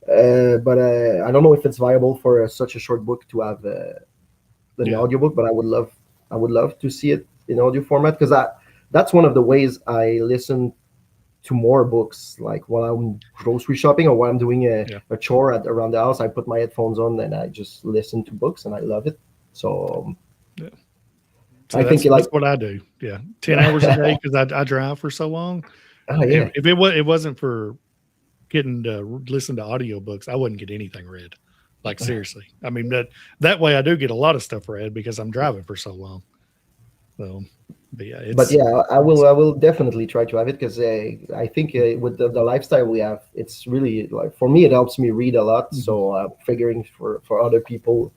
But I don't know if it's viable for such a short book to have an Yeah. audiobook. But I would love to see it in audio format because that's one of the ways I listen to more books. Like while I'm grocery shopping or while I'm doing Yeah. a chore around the house, I put my headphones on and I just listen to books, and I love it. So Yeah. So I think that's like what I do. Yeah. 10 hours a day because I drive for so long. oh If, yeah. if it wasn't for getting to listen to audiobooks, I wouldn't get anything read. Like seriously. I mean that way I do get a lot of stuff read because I'm driving for so long. So, but yeah, But it's yeah, I will. it's I will definitely try to have it because I think with the lifestyle we have, it's really like for me, it helps me read a lot. mhm. So I'm figuring for other people,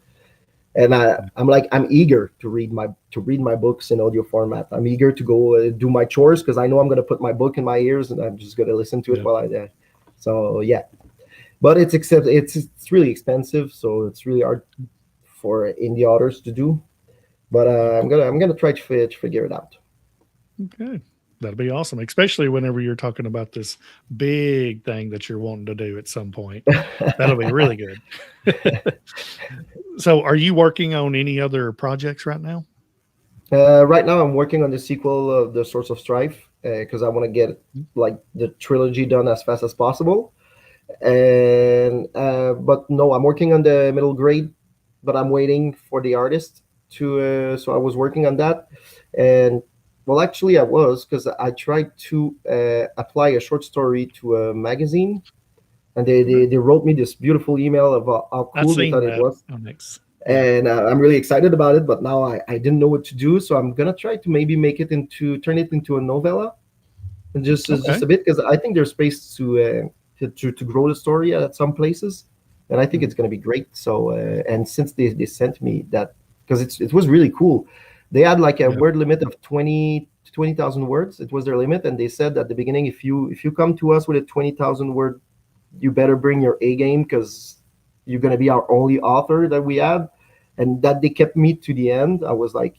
and I'm eager to read my books in audio format. I'm eager to go do my chores because I know I'm gonna put my book in my ears and I'm just gonna listen to it Yeah. while I do. So yeah, but it's really expensive, so it's really hard for indie authors to do. But Yeah. I'm gonna try to figure it out. Okay. That'll be awesome, especially whenever you're talking about this big thing that you're wanting to do at some point. That'll be really good. So, are you working on any other projects right now? Right now, I'm working on the sequel of the Source of Strife because I want to get Mm. like the trilogy done as fast as possible. And but no, I'm working on the middle grade, but I'm waiting for the artist to. So I was working on that, and well, actually, I was because I tried to apply a short story to a magazine, and they, Okay. they they wrote me this beautiful email about how I've cool they seen thought it that was, on X. Yeah. and I'm really excited about it. But now I didn't know what to do, so I'm gonna try to maybe turn it into a novella, and just Okay. a bit because I think there's space to grow the story at some places, and I think Mhm. it's gonna be great. So and since they sent me that because it was really cool, they had like a Yeah. word limit of 20,000 words. It was their limit, and they said at the beginning, if you come to us with a 20,000 word, you better bring your A game because you're gonna be our only author that we have, and that they kept me to the end. I was like,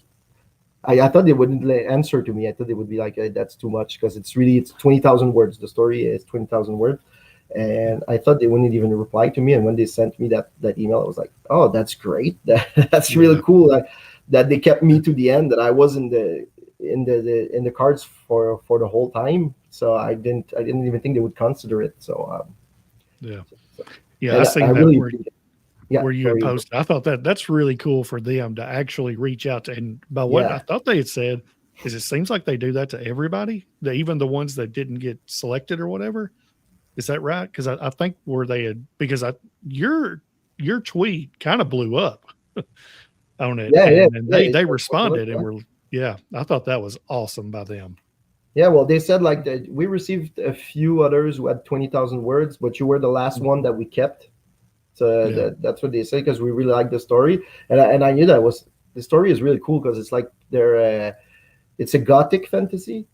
I thought they wouldn't answer to me. I thought they would be like, that's too much because it's 20,000 words. The story is 20,000 words, Yeah. and I thought they wouldn't even reply to me. And when they sent me that email, I was like, oh, that's great. That's really Yeah. cool. that they kept me to the end, that I was in the cards for the whole time. So I didn't even think they would consider it. So Yeah. Yeah. I and I seen that really appreciate it. Yeah, where you had sorry. posted. I thought that's really cool for them to actually reach out to. And by what I Yeah, thought they had said is, it seems like they do that to everybody, even the ones that didn't get selected or whatever. Is that right? Because I think where they had, because your tweet kind of blew up on it, yeah, and yeah. they It was responded and yeah. were, yeah, I thought that was awesome by them. Yeah, well, they said like that we received a few others who had 20,000 words, but you were the last one that we kept. So Yeah. that's what they say, because we really like the story, and I knew that was the story is really cool, because it's like it's a gothic fantasy,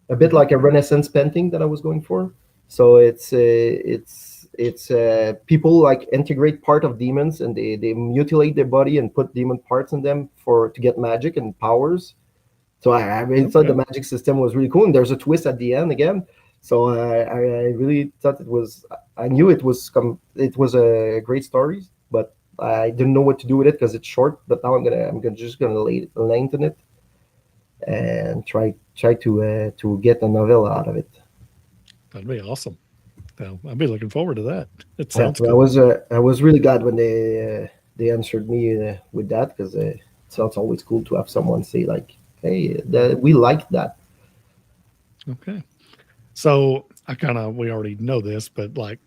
a bit Mhm. like a Renaissance painting that I was going for. So it's people like integrate part of demons, and they mutilate their body and put demon parts in them for to get magic and powers. So I really thought the Okay. magic system was really cool, and there's a twist at the end again. So I really thought it was. I knew it was a great story, but I didn't know what to do with it because it's short. But now I'm gonna just gonna lengthen it and try to get a novel out of it. That'd be awesome. So I'd be looking forward to that. It Yeah, sounds but cool. I was really glad when they answered me with that, because it's always cool to have someone say like, "Hey, we like that." Okay. So we already know this, but like,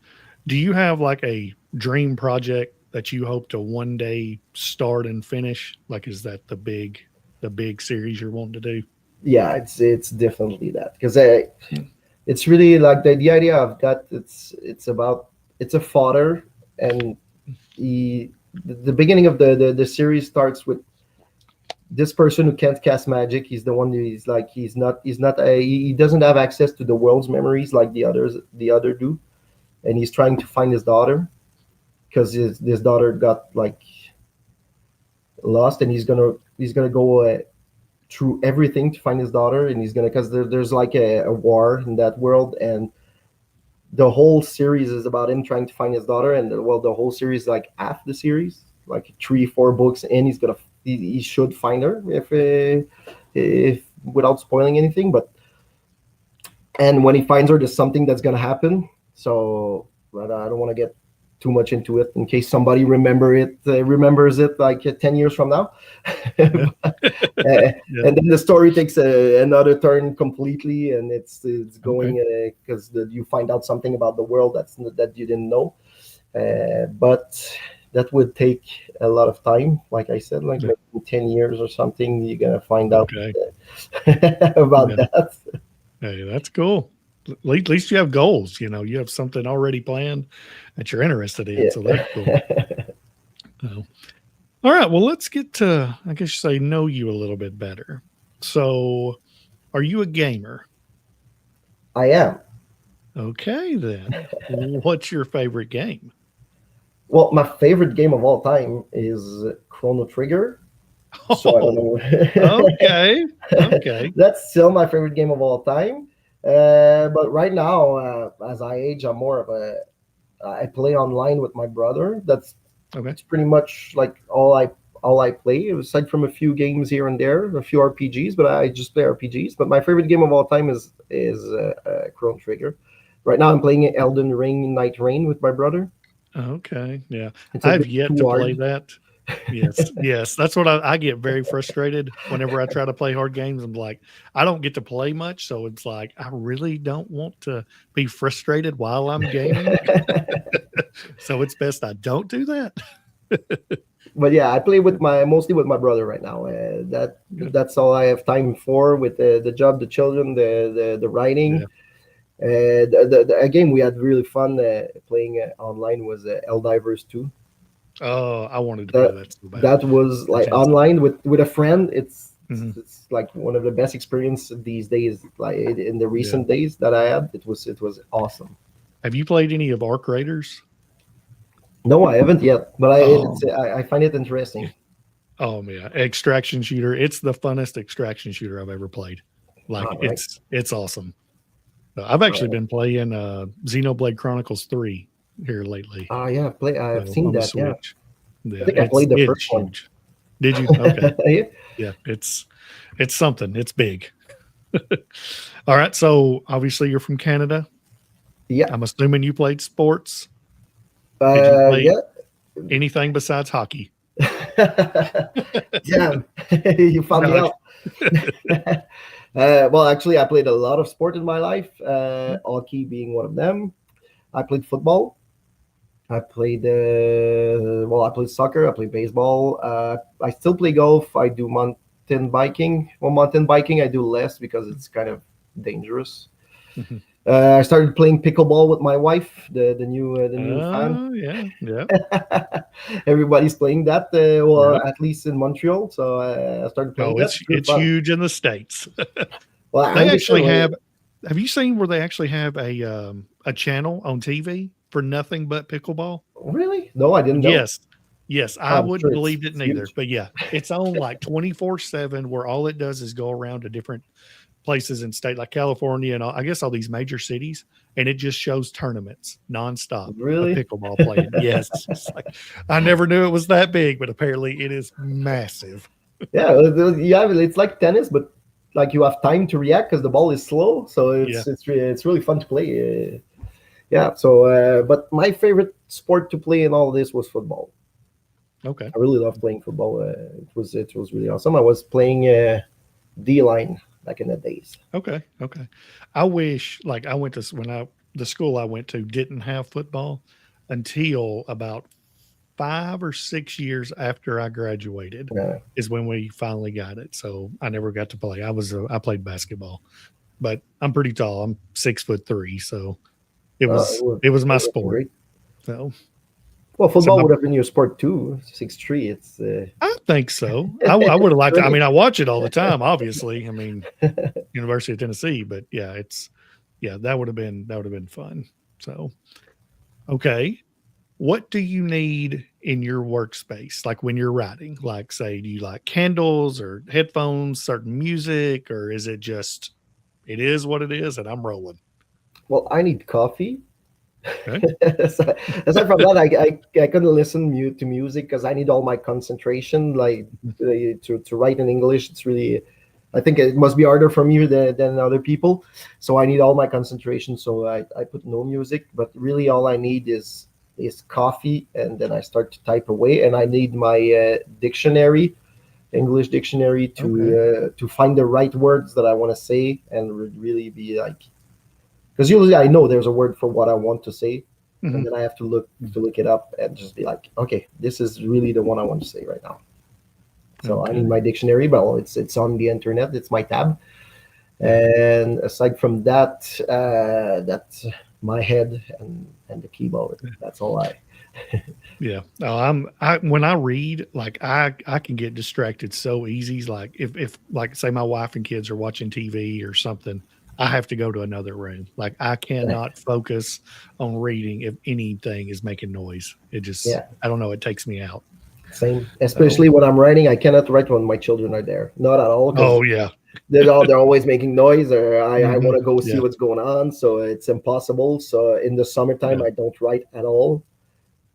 do you have like a dream project that you hope to one day start and finish? Like, is that the big series you're wanting to do? Yeah, it's definitely that, because Hmm. it's really like the idea of that. It's about it's a father, and the beginning of the series starts with this person who can't cast magic. He's the one who is like he doesn't have access to the world's memories like the other do, and he's trying to find his daughter, because his daughter got like lost, and he's gonna go through everything to find his daughter, and he's gonna because there's like a war in that world, and the whole series is about him trying to find his daughter. And well, the whole series, like half the series, like 3 4 books in, he should find her, if without spoiling anything. But and when he finds her, there's something that's gonna happen. So, but I don't want to get too much into it in case somebody remembers it like 10 years from now. Yeah. Yeah. And then the story takes another turn completely, and it's Okay. going because you find out something about the world that you didn't know. But that would take a lot of time. Like I said, like Yeah. maybe in 10 years or something, you're gonna find out Okay. about Yeah. that. Hey, that's cool. At least you have goals. You have something already planned that you're interested in. So that's cool. Yeah. So, all right. Well, let's get to, I guess you say, know you a little bit better. So, are you a gamer? I am. Okay, then. What's your favorite game? Well, my favorite game of all time is Chrono Trigger. So I don't Oh, okay. know. Okay. That's still my favorite game of all time. But right now, as I age, I'm more of a I play online with my brother. Okay. It's pretty much like all I play, aside from a few games here and there, a few RPGs. But I just play RPGs. But my favorite game of all time is Chrono Trigger. Right now, I'm playing Elden Ring Night Rain with my brother. Okay. Yeah. It's a I've bit yet too to play hard. that. Yes. Yes. That's what I get very frustrated whenever I try to play hard games. I'm like, I don't get to play much. So it's like, I really don't want to be frustrated while I'm gaming. So it's best I don't do that. But yeah, I play with my mostly with my brother right now. Good. That's all I have time for, with the job, the children, the writing. Yeah. A game we had really fun playing online was Eldivers 2. Oh, I wanted to play That that so bad. that was A like chance to. online with a friend. Mhm. It's like one of the best experiences these days. Like in the Yeah. recent days that I had, it was awesome. Have you played any of Arc Raiders? No, I haven't yet, but Oh, I find it interesting. oh yeah, extraction shooter. It's the funnest extraction shooter I've ever played. Like All right. it's awesome. I've actually been playing Xenoblade Chronicles 3 here lately. Yeah, I've So seen on the that. Yeah, Switch. I Yeah, think I played the first it's one. huge. Did you? Okay. Yeah. Yeah, it's something. It's big. All right. So obviously you're from Canada. Yeah. I'm assuming you played sports. Did you play Yeah. anything besides hockey? Damn, you found me No. out. Well, actually, I played a lot of sport in my life, hockey being one of them. I played football. I played soccer. I played baseball. I still play golf. I do mountain biking. Well, mountain biking I do less because it's kind of dangerous. Mhm. I started playing pickleball with my wife, the new fan. Oh, yeah, yeah. Everybody's playing that, well, Yep. at least in Montreal. So I started playing Oh, that. it's It's really it's fun. huge in the States. Well, They I'm the actually same. have you seen where they actually have a channel on TV for nothing but pickleball? Really? No, I didn't know. Yes. Yes, I I'm wouldn't sure believed it it's neither. huge. But yeah, it's on like 24/7 where all it does is go around to different places in state like California and I guess all these major cities, and it just shows tournaments nonstop of Really? pickleball playing. Yes, it's like I never knew it was that big, but apparently it is massive. Yeah, yeah. It's like tennis, but like you have time to react because the ball is slow. So Yeah. it's really fun to play. Yeah. So, but my favorite sport to play in all of this was football. Okay. I really love playing football. It was really awesome. I was playing D line back in the days. Okay. Okay. I wish like I went to when I the school I went to didn't have football until about 5 or 6 years after I graduated Uh, is when we finally got it. So I never got to play. I played basketball, but I'm pretty tall. I'm 6'3", so it it was would it was my it would have been sport. great. So Well, so football my would have been your sport too. 6'3". It's I think so. I would have liked to. I great. mean, I watch it all the time. Obviously, I mean, University of Tennessee, but yeah, that would have been fun. So okay, what do you need in your workspace? Like when you're writing, like say, do you like candles or headphones, certain music, or is it just it is what it is and I'm rolling? Well, I need coffee. Okay. Aside from that, I couldn't listen to music because I need all my concentration. Like to write in English, it's really, I think it must be harder for me than other people. So I need all my concentration. So I put no music, but really all I need is coffee, and then I start to type away. And I need my dictionary, English dictionary, Okay. to find the right words that I want to say and really be like, because usually I know there's a word for what I want to say, and Mhm. then I have to look it up and just be like, okay, this is really the one I want to say right now. So I need Okay. my dictionary, but well, it's on the internet. It's my tab, Yeah. and aside from that, that's my head and the keyboard. That's all I. Yeah. No, I when I read, like I can get distracted so easy. Like if like say my wife and kids are watching TV or something, I have to go to another room. Like I cannot focus on reading if anything is making noise. It just Yeah, I don't know, it takes me out. same. So Especially when I'm writing, I cannot write when my children are there. Not at all, because oh yeah. they're always making noise, or I Hmm. want to go see Yeah. what's going on. So it's impossible. So in the summertime, Yeah. I don't write at all.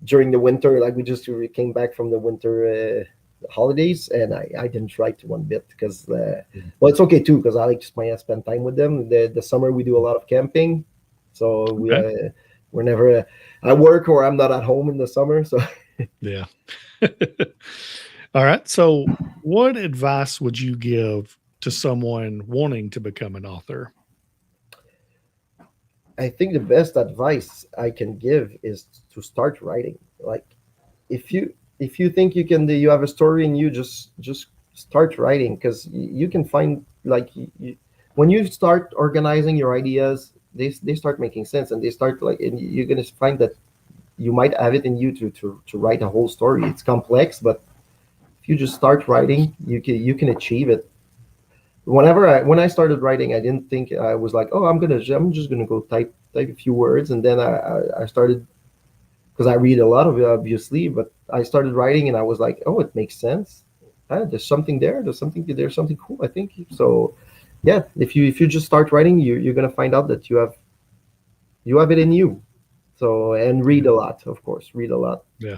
During the winter, like we came back from the winter holidays, and I didn't write one bit because Yeah. well, it's okay too because I like to spend time with them. The summer we do a lot of camping, so Okay. we're never at work or I'm not at home in the summer. So Yeah. All right. So what advice would you give to someone wanting to become an author? I think the best advice I can give is to start writing. Like if you think you have a story and you just start writing, because you can find like when you start organizing your ideas, they start making sense, and they start like, and you're gonna find that you might have it in you to write a whole story. It's complex, but if you just start writing, you can achieve it. When I started writing, I didn't think, I was like, oh, I'm just gonna go type a few words, and then I started, because I read a lot of it, obviously, but I started writing and I was like, oh, it makes sense. Ah, there's something there. There's something cool, I think. So, yeah, if you just start writing, you're gonna find out that you have it in you. So, and read Yeah. a lot, of course, read a lot, Yeah. Yeah.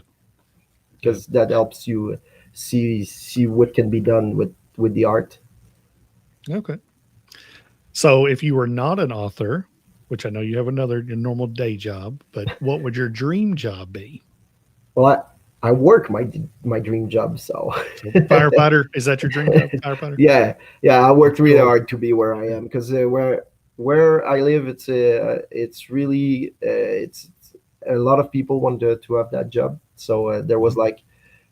because that helps you. see what can be done with the art. Okay. So if you were not an author, which I know you have another your normal day job, but what would your dream job be? Well, I work my dream job, so So firefighter, is that your dream job? Firefighter? yeah, I worked really Cool. hard to be where I am because where I live, it's really it's a lot of people want to have that job. So there was Mhm. like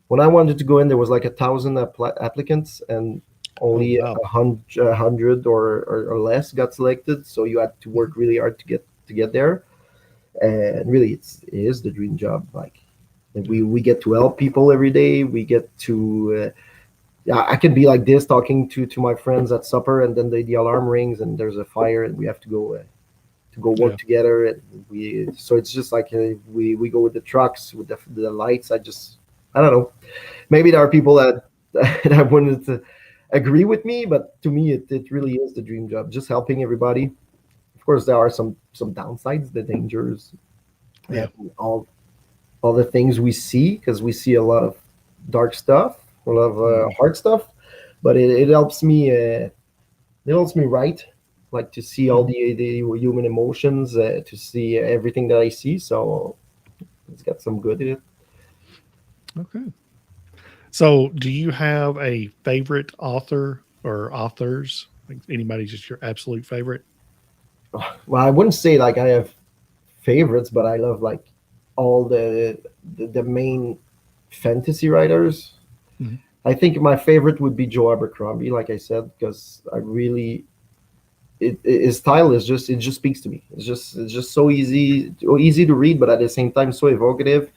when I wanted to go in, there was like 1,000 applicants, and Oh only wow. a hundred or less got selected. So you had to Mhm. work really hard to get there. And really, it is the dream job. Like Yeah. we get to help people every day. We get to yeah, I can be like this talking to my friends at supper, and then the alarm rings and there's a fire, and we have to go work Yeah. together. And we so it's just like we go with the trucks with the lights. I don't know. Maybe there are people that wouldn't agree with me, but to me, it really is the dream job. Just helping everybody. Of course, there are some downsides, the dangers, Yeah. and all the things we see because we see a lot of dark stuff, a lot of Mhm. hard stuff. But it helps me. It helps me write, like to see all Mhm. the human emotions, to see everything that I see. So it's got some good in it. Okay. So do you have a favorite author or authors? Like anybody just your absolute favorite? Well, I wouldn't say like I have favorites, but I love like all the main fantasy writers. Mhm. I think my favorite would be Joe Abercrombie, like I said, because I really his style is just it just speaks to me. It's just so easy to read, but at the same time so evocative.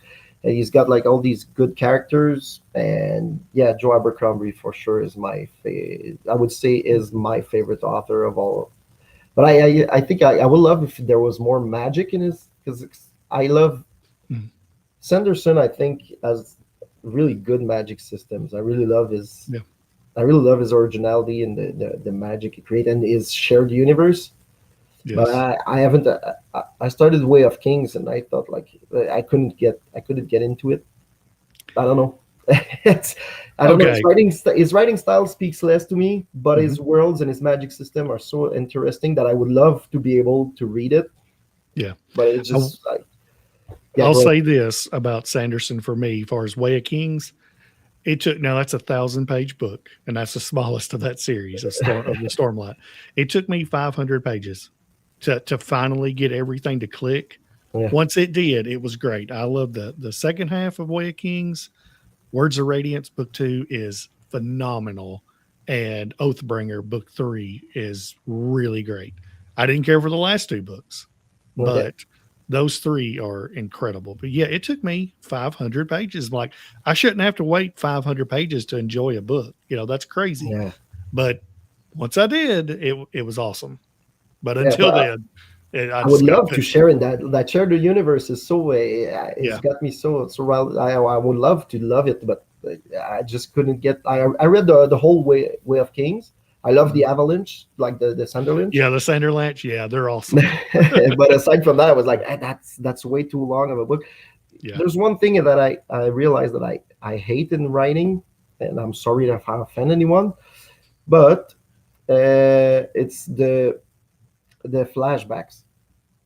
And he's got like all these good characters, and yeah, Joe Abercrombie for sure is I would say is my favorite author of all. But I think I would love if there was more magic in his because I love Mhm. Sanderson. I think has really good magic systems. Yeah. I really love his originality and the magic he created and his shared universe. But Yes. I haven't. I started Way of Kings and I thought like I couldn't get into it. I don't know. it's, I don't know. Okay. His writing style speaks less to me, but Mhm. his worlds and his magic system are so interesting that I would love to be able to read it. Yeah. But it's I, just like yeah, I'll go ahead. say this about Sanderson for me, as far as Way of Kings. It took now that's 1,000 page book, and that's the smallest of that series of the Stormlight. It took me 500 pages to finally get everything to click. Yeah, Once it did, it was great. I love the second half of Way of Kings. Words of Radiance book 2 is phenomenal, and Oathbringer book 3 is really great. I didn't care for the last two books, okay, but those three are incredible. But yeah, it took me 500 pages. Like I shouldn't have to wait 500 pages to enjoy a book. That's crazy. yeah, But once I did, it was awesome. But yeah. until then, I I would just got love put. to share in that shared universe is so it's Yeah, got me so well. I would love to love it, but I just couldn't get. I read the whole Way of Kings. I love mhm. the Avalanche, like the Sunderlands. Yeah, the Sanderlanche. Yeah, they're awesome. But aside from that, I was like, that's way too long of a book. Yeah. There's one thing that I realized that I hate in writing, and I'm sorry if I offend anyone, but it's the flashbacks.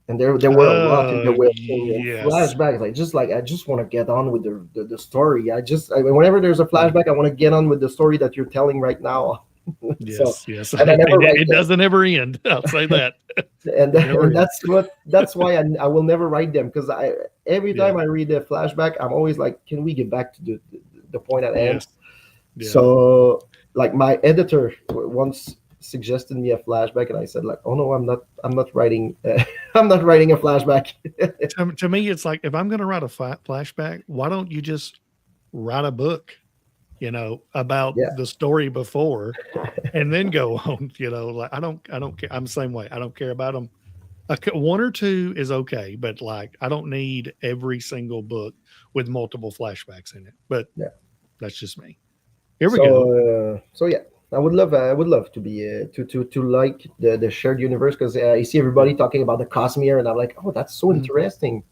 And there were a lot in the Oh way of thinking and yes, flashbacks. I just want to get on with the story. Whenever there's a yeah. flashback, I want to get on with the story that you're telling right now. So, Yes, yes. and I never write It them. doesn't ever end. I'll say that. And, It never and ends. that's why I will never write them because I every Yeah. time I read a flashback, I'm always like, can we get back to the point at hand? Yes. Yeah. So like my editor once suggested me a flashback, and I said like, oh no, I'm not writing I'm not writing a flashback. To me, it's like if I'm going to write a flashback, why don't you just write a book, about Yeah, the story before, and then go on. Like I don't care. I'm the same way. I don't care about them. One or two is okay, but like I don't need every single book with multiple flashbacks in it. But yeah. that's just me. Here we go. So yeah, I would love to be to like the shared universe because I see Yeah. everybody talking about the Cosmere, and I'm like, oh, that's so Mhm. interesting.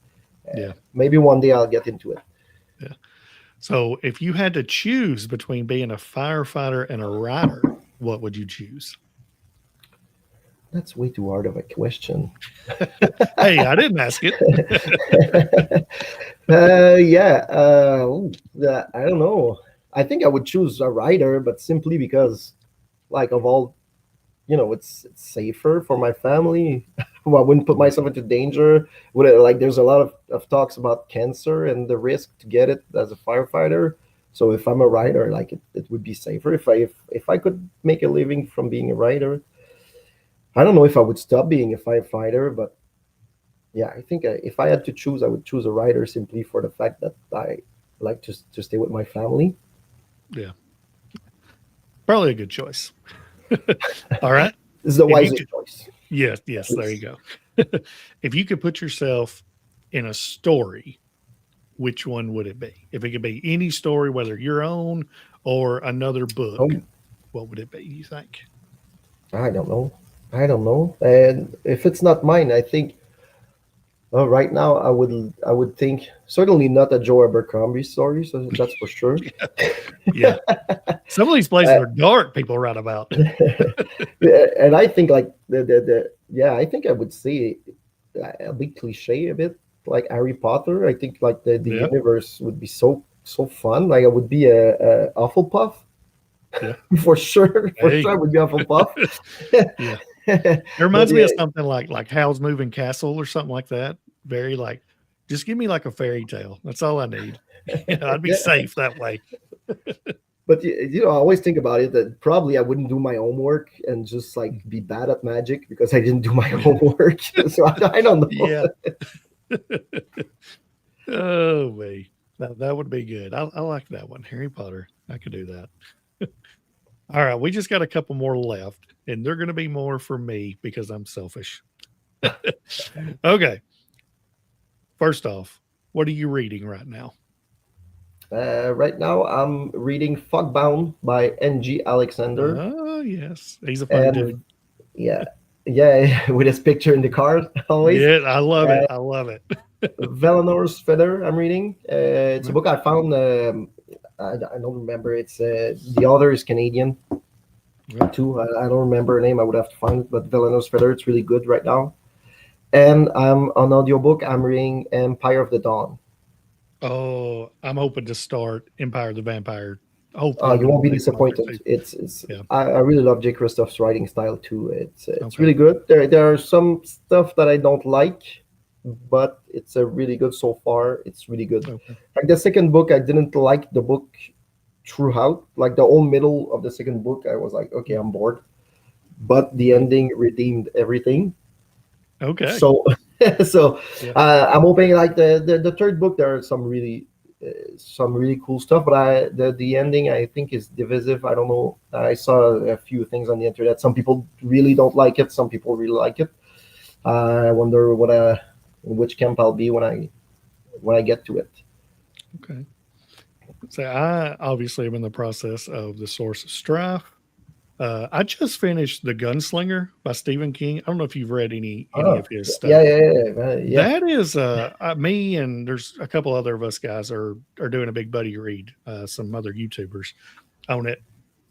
Yeah. Maybe one day I'll get into it. Yeah. So if you had to choose between being a firefighter and a writer, what would you choose? That's way too hard of a question. Hey, I didn't ask it. Yeah. I don't know. I think I would choose a writer, but simply because, like, of all, it's safer for my family. Well, I wouldn't put myself into danger. Would it, like, there's a lot of talks about cancer and the risk to get it as a firefighter. So if I'm a writer, like, it would be safer if I could make a living from being a writer. I don't know if I would stop being a firefighter, but yeah, I think if I had to choose, I would choose a writer simply for the fact that I like to stay with my family. Yeah, probably a good choice. All right. This is the If you wisest could, choice, at yes, there you least. go. If you could put yourself in a story, which one would it be? If it could be any story, whether your own or another book, Oh, what would it be, you think? I don't know. I don't know. And if it's not mine, I think right now I would think certainly not a Joe Abercrombie story. So that's for sure. Yeah. Some of these places are dark, people write about. And I think like the yeah, I think I would say a bit cliche a bit like Harry Potter. I think like the Yeah. universe would be so fun. Like I would be a Hufflepuff Yeah. for sure. For sure, Hey. I would be Hufflepuff. Yeah. It But reminds me yeah, of something like Howl's Moving Castle or something like that. Very like, just give me like a fairy tale. That's all I need. I'd be yeah. safe that way. But I always think about it that probably I wouldn't do my homework and just like be bad at magic because I didn't do my homework. So I don't know. Yeah. Oh, me. That would be good. I like that one. Harry Potter. I could do that. All right. We just got a couple more left, and they're going to be more for me because I'm selfish. Okay. First off, what are you reading right now? Right now, I'm reading Fogbound by N.G. Alexander, Oh, yes. He's a funny dude. and yeah, yeah, with his picture in the card always. Yeah. I love it. Uh, I love it. Velenor's Feather. I'm reading. It's a Okay. book I found. I don't remember. It's the author is Canadian Okay. too. I don't remember her name. I would have to find it. But Velenor's Feather. It's really good right now. And I'm on audiobook. I'm reading Empire of the Dawn. Oh, I'm hoping to start Empire of the Vampire. Hopefully You within won't the be next month or disappointed. two. It's Yeah. I really love Jay Kristoff's writing style too. It's Okay. really good. There are some stuff that I don't like, but it's a really good so far. It's really good. Okay. Like the second book, I didn't like the book throughout. Like the whole middle of the second book, I was like, okay, I'm bored. But the Okay. ending redeemed everything. Okay. So so Yeah. I'm hoping like the third book there are some really cool stuff, but the ending I think is divisive. I don't know. I saw a few things on the internet. Some people really don't like it. Some people really like it. I wonder in which camp I'll be when I get to it. Okay. So I obviously am in the process of the Source of Strife. I just finished The Gunslinger by Stephen King. I don't know if you've read any Oh of his yeah, stuff. yeah. That is me and there's a couple other of us guys are doing a big buddy read. Some other YouTubers on it.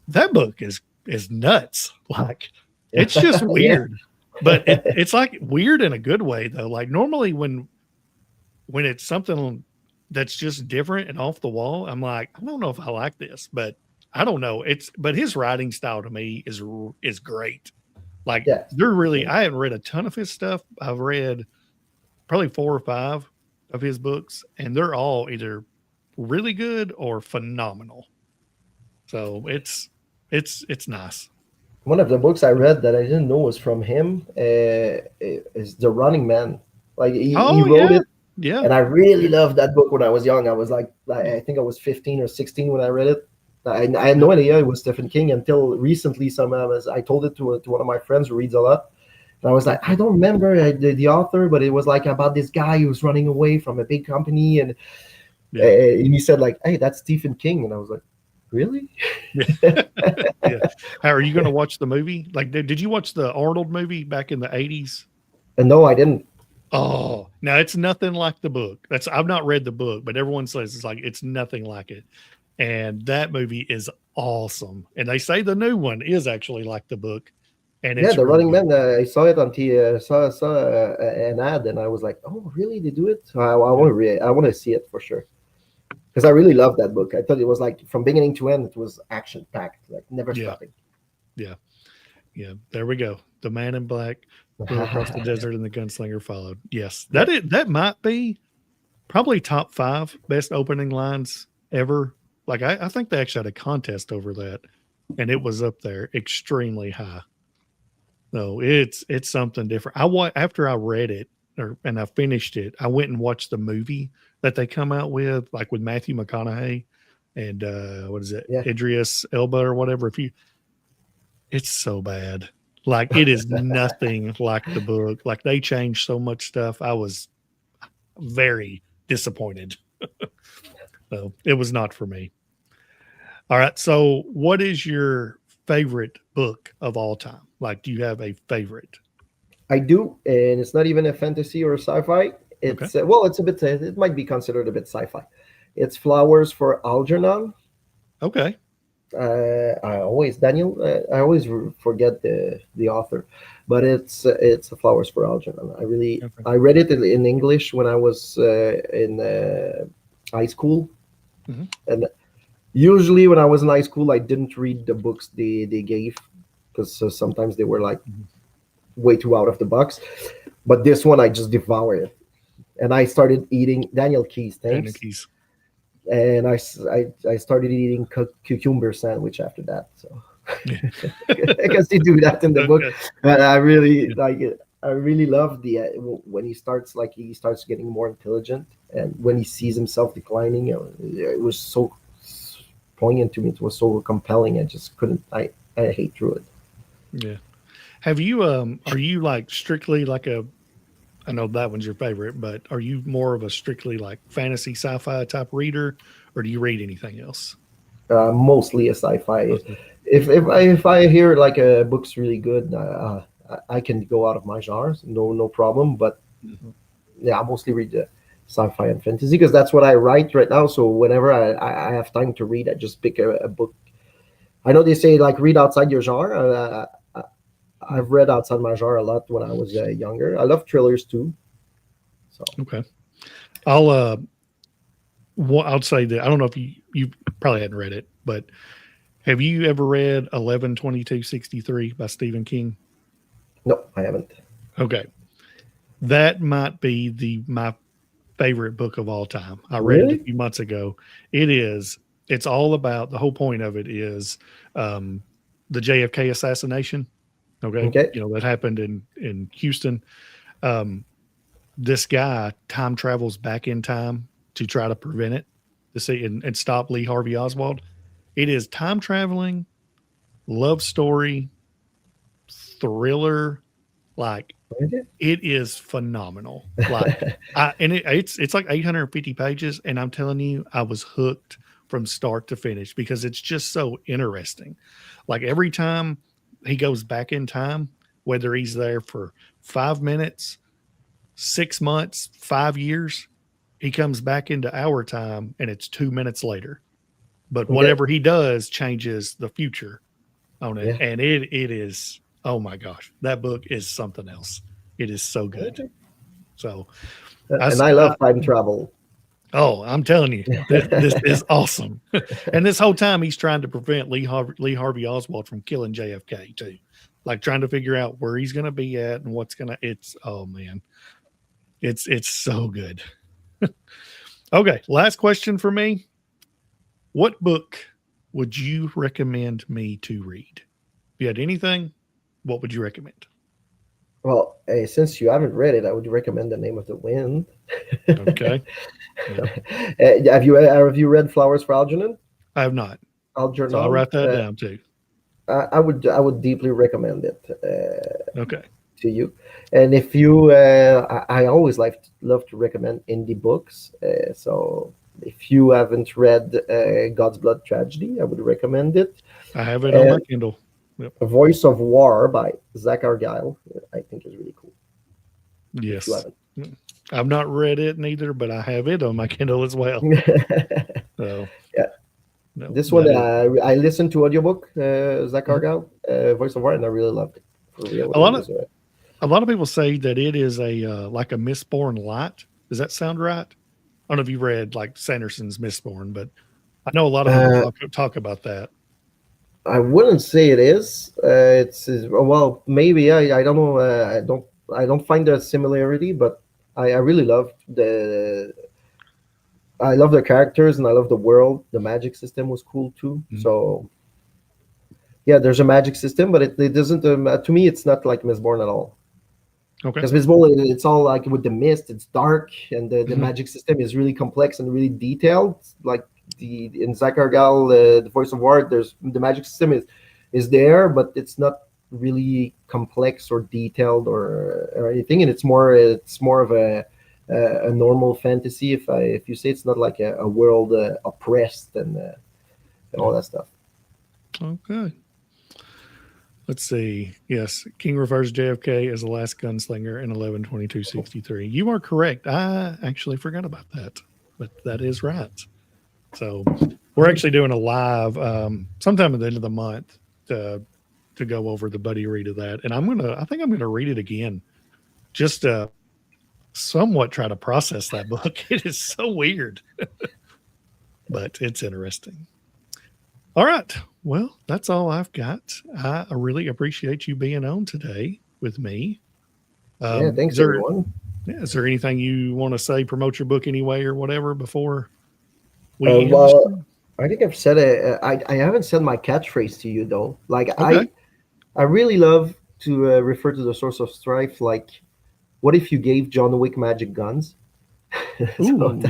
That book is nuts. Like it's just Yeah. weird, but it's like weird in a good way though. Like normally when it's something that's just different and off the wall, I'm like, I don't know if I like this, but I don't know. But his writing style to me is great. Like Yeah. they're really I haven't read a ton of his stuff. I've read probably 4 or 5 of his books, and they're all either really good or phenomenal. So it's nice. One of the books I read that I didn't know was from him is The Running Man. Like he Oh wrote yeah. it, Yeah. and I really Yeah. loved that book when I was young. I was like, I think I was 15 or 16 when I read it. I had Yeah. no idea it was Stephen King until recently. Somehow, as I told it to one of my friends who reads a lot, and I was like, I Okay. don't remember the author, but it was like about this guy who's running away from a big company, Yeah. and he said like, hey, that's Stephen King, and I was like, really? Yeah. Yeah. How are you going to watch the movie? Like, did you watch the Arnold movie back in the 80s? And no, I didn't. Oh, now it's nothing like the book. I've not read the book, but everyone says it's nothing like it. And that movie is awesome. And they say the new one is actually like the book, and Yeah, it's the really Running good. Man. I saw it on saw an ad, and I was like, "Oh, really? They do it?" So I Yeah, want to I want to see it for sure because I really love that book. I thought it was like from beginning to end, it was action packed, like never yeah, stopping. yeah, yeah. There we go. The Man in Black rode across the desert, and the gunslinger followed. Yes, Yeah, that might be probably top five best opening lines ever. Like I think they actually had a contest over that, and it was up there extremely high. No, it's something different. After I read it and I finished it, I went and watched the movie that they come out with, like with Matthew McConaughey and what is it, yeah. Idris Elba or whatever. If you, it's so bad. Like it is nothing like the book. Like they changed so much stuff. I was very disappointed. So it was not for me. All right. So what is your favorite book of all time? Like, do you have a favorite? I do, and it's not even a fantasy or sci-fi. Okay. It's well, it's a bit. It might be considered a bit sci-fi. It's Flowers for Algernon. Okay. I always forget the author, but it's Flowers for Algernon. Okay. I read it in English when I was in high school, Mhm. and usually when I was in high school, I didn't read the books they gave because sometimes they were like Mhm. way too out of the box. But this one, I just devoured it, and I started eating Daniel Keyes. Daniel Thanks. Keys. And I started eating cucumber sandwich after that. So Yeah. I guess they do that in the book, Okay. but I really Yeah. like it. I really love the when he starts getting more intelligent, and when he sees himself declining. It was so poignant to me. It was so compelling. I just couldn't. I hate through it. Yeah. Have you are you like strictly like a I know that one's your favorite, but are you more of a strictly like fantasy sci-fi type reader or do you read anything else? Mostly a sci-fi. Okay. If I hear like a book's really good, I can go out of my genres, no problem. But Mhm. yeah, I mostly read the sci-fi and fantasy because that's what I write right now. So whenever I have time to read, I just pick a book. I know they say like read outside your genre. Mm. I've read outside my genre a lot when I was younger. I love thrillers too. So Okay. I'll I'll say that I don't know if you probably hadn't read it, but have you ever read 11/22/63 by Stephen King? no, I haven't. Okay. That might be the my favorite book of all time. I read it a Really? few months ago. It is. It's all about the whole point of it is um, the JFK assassination. Okay, Okay. that happened in Houston. Um, this guy time travels back in time to try to prevent it to see and stop Lee Harvey Oswald. It is time traveling, love story, thriller, like Okay. it is phenomenal. Like it's like 850 pages, and I'm telling you, I was hooked from start to finish because it's just so interesting. Like every time he goes back in time, whether he's there for 5 minutes, 6 months, 5 years, he comes back into our time and it's 2 minutes later. But Okay. whatever he does changes the future on it. Yeah. And it is, oh my gosh, that book is something else. It is so good. Okay. So And I love time travel. oh, I'm telling you, this is awesome. And this whole time he's trying to prevent Lee Harvey Oswald from killing JFK too, like trying to figure out where he's going to be at and what's going to. It's oh man, it's so good. Okay, last question for me. What book would you recommend me to read? If you had anything, what would you recommend? Well, since you haven't read it, I would recommend The Name of the Wind. Okay. Yeah, Have you read Flowers for Algernon? I have not. So I'll Algernon. write that down too. I would deeply recommend it Okay. to you. And if you, I always love to recommend indie books. So if you haven't read God's Blood Tragedy, I would recommend it. I have it on my And Kindle. Yep. Voice of War by Zach Argyle, I think is really cool. If you Yes. haven't. I've not read it neither, but I have it on my Kindle as well. So Yeah, no, this one that is I listened to audiobook, Zach Mhm. Argyle, Voice of Art, and I really loved it. For real, a it lot of was. a lot of people say that it is a like a Mistborn light. Does that sound right? I don't know if you read like Sanderson's Mistborn, but I know a lot of people Uh, talk about that. I wouldn't say it is. Well, maybe I don't know. I don't find a similarity, but I really love the characters and I love the world. The magic system was cool too. Mhm. So yeah, there's a magic system, but it doesn't. To me, it's not like Mistborn at all. Okay. Because Mistborn, it's all like with the mist. It's dark, and the Mhm. magic system is really complex and really detailed. Like the in Zakargal, the Voice of Art, there's the magic system is there, but it's not really complex or detailed or anything. And it's more of a normal fantasy. If you say it's not like a world oppressed and Yeah. all that stuff. Okay. Let's see. Yes, King refers to JFK as the last gunslinger in 11/22/63. You are correct. I actually forgot about that, but that is right. So we're actually doing a live sometime at the end of the month to go over the buddy read of that, and I think I'm gonna read it again just to somewhat try to process that book. It is so weird, but it's interesting. All right. Well, that's all I've got. I really appreciate you being on today with me. Yeah, Is thanks there everyone. yeah, is there anything you want to say, promote your book anyway or whatever before we end the Well, stream? I think I've said it. I haven't said my catchphrase to you though. Like Okay. I really love to refer to the Source of Strife. Like, what if you gave John Wick magic guns? So Ooh.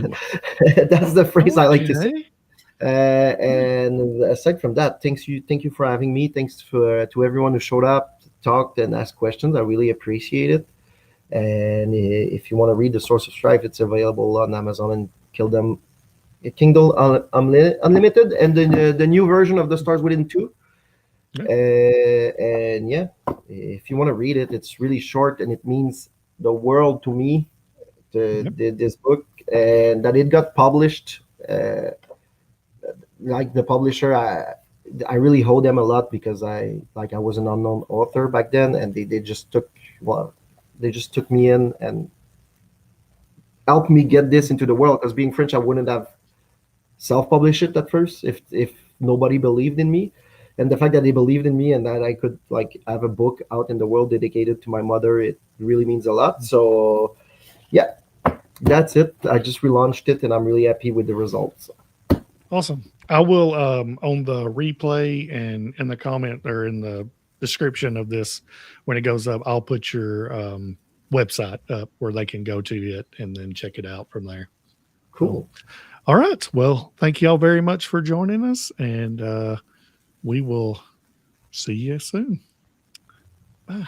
that's the phrase I like to say. Okay. And aside from that, thank you for having me. Thanks for to everyone who showed up, talked, and asked questions. I really appreciate it. And if you want to read the Source of Strife, it's available on Amazon and Kindle Unlimited, and then the new version of the Stars Within 2. Yeah. And yeah, if you want to read it, it's really short and it means the world to me. Yep. This book and that it got published. Like the publisher, I really owe them a lot because I was an unknown author back then, and they just took well, they just took me in and helped me get this into the world. Because being French, I wouldn't have self-published it at first if nobody believed in me. And the fact that they believed in me and that I could like have a book out in the world dedicated to my mother, it really means a lot. So yeah, that's it. I just relaunched it and I'm really happy with the results. Awesome. I will on the replay and in the comment or in the description of this when it goes up, I'll put your website up where they can go to it and then check it out from there. So, Cool. all right. Well, thank you all very much for joining us, and we will see you soon. Bye.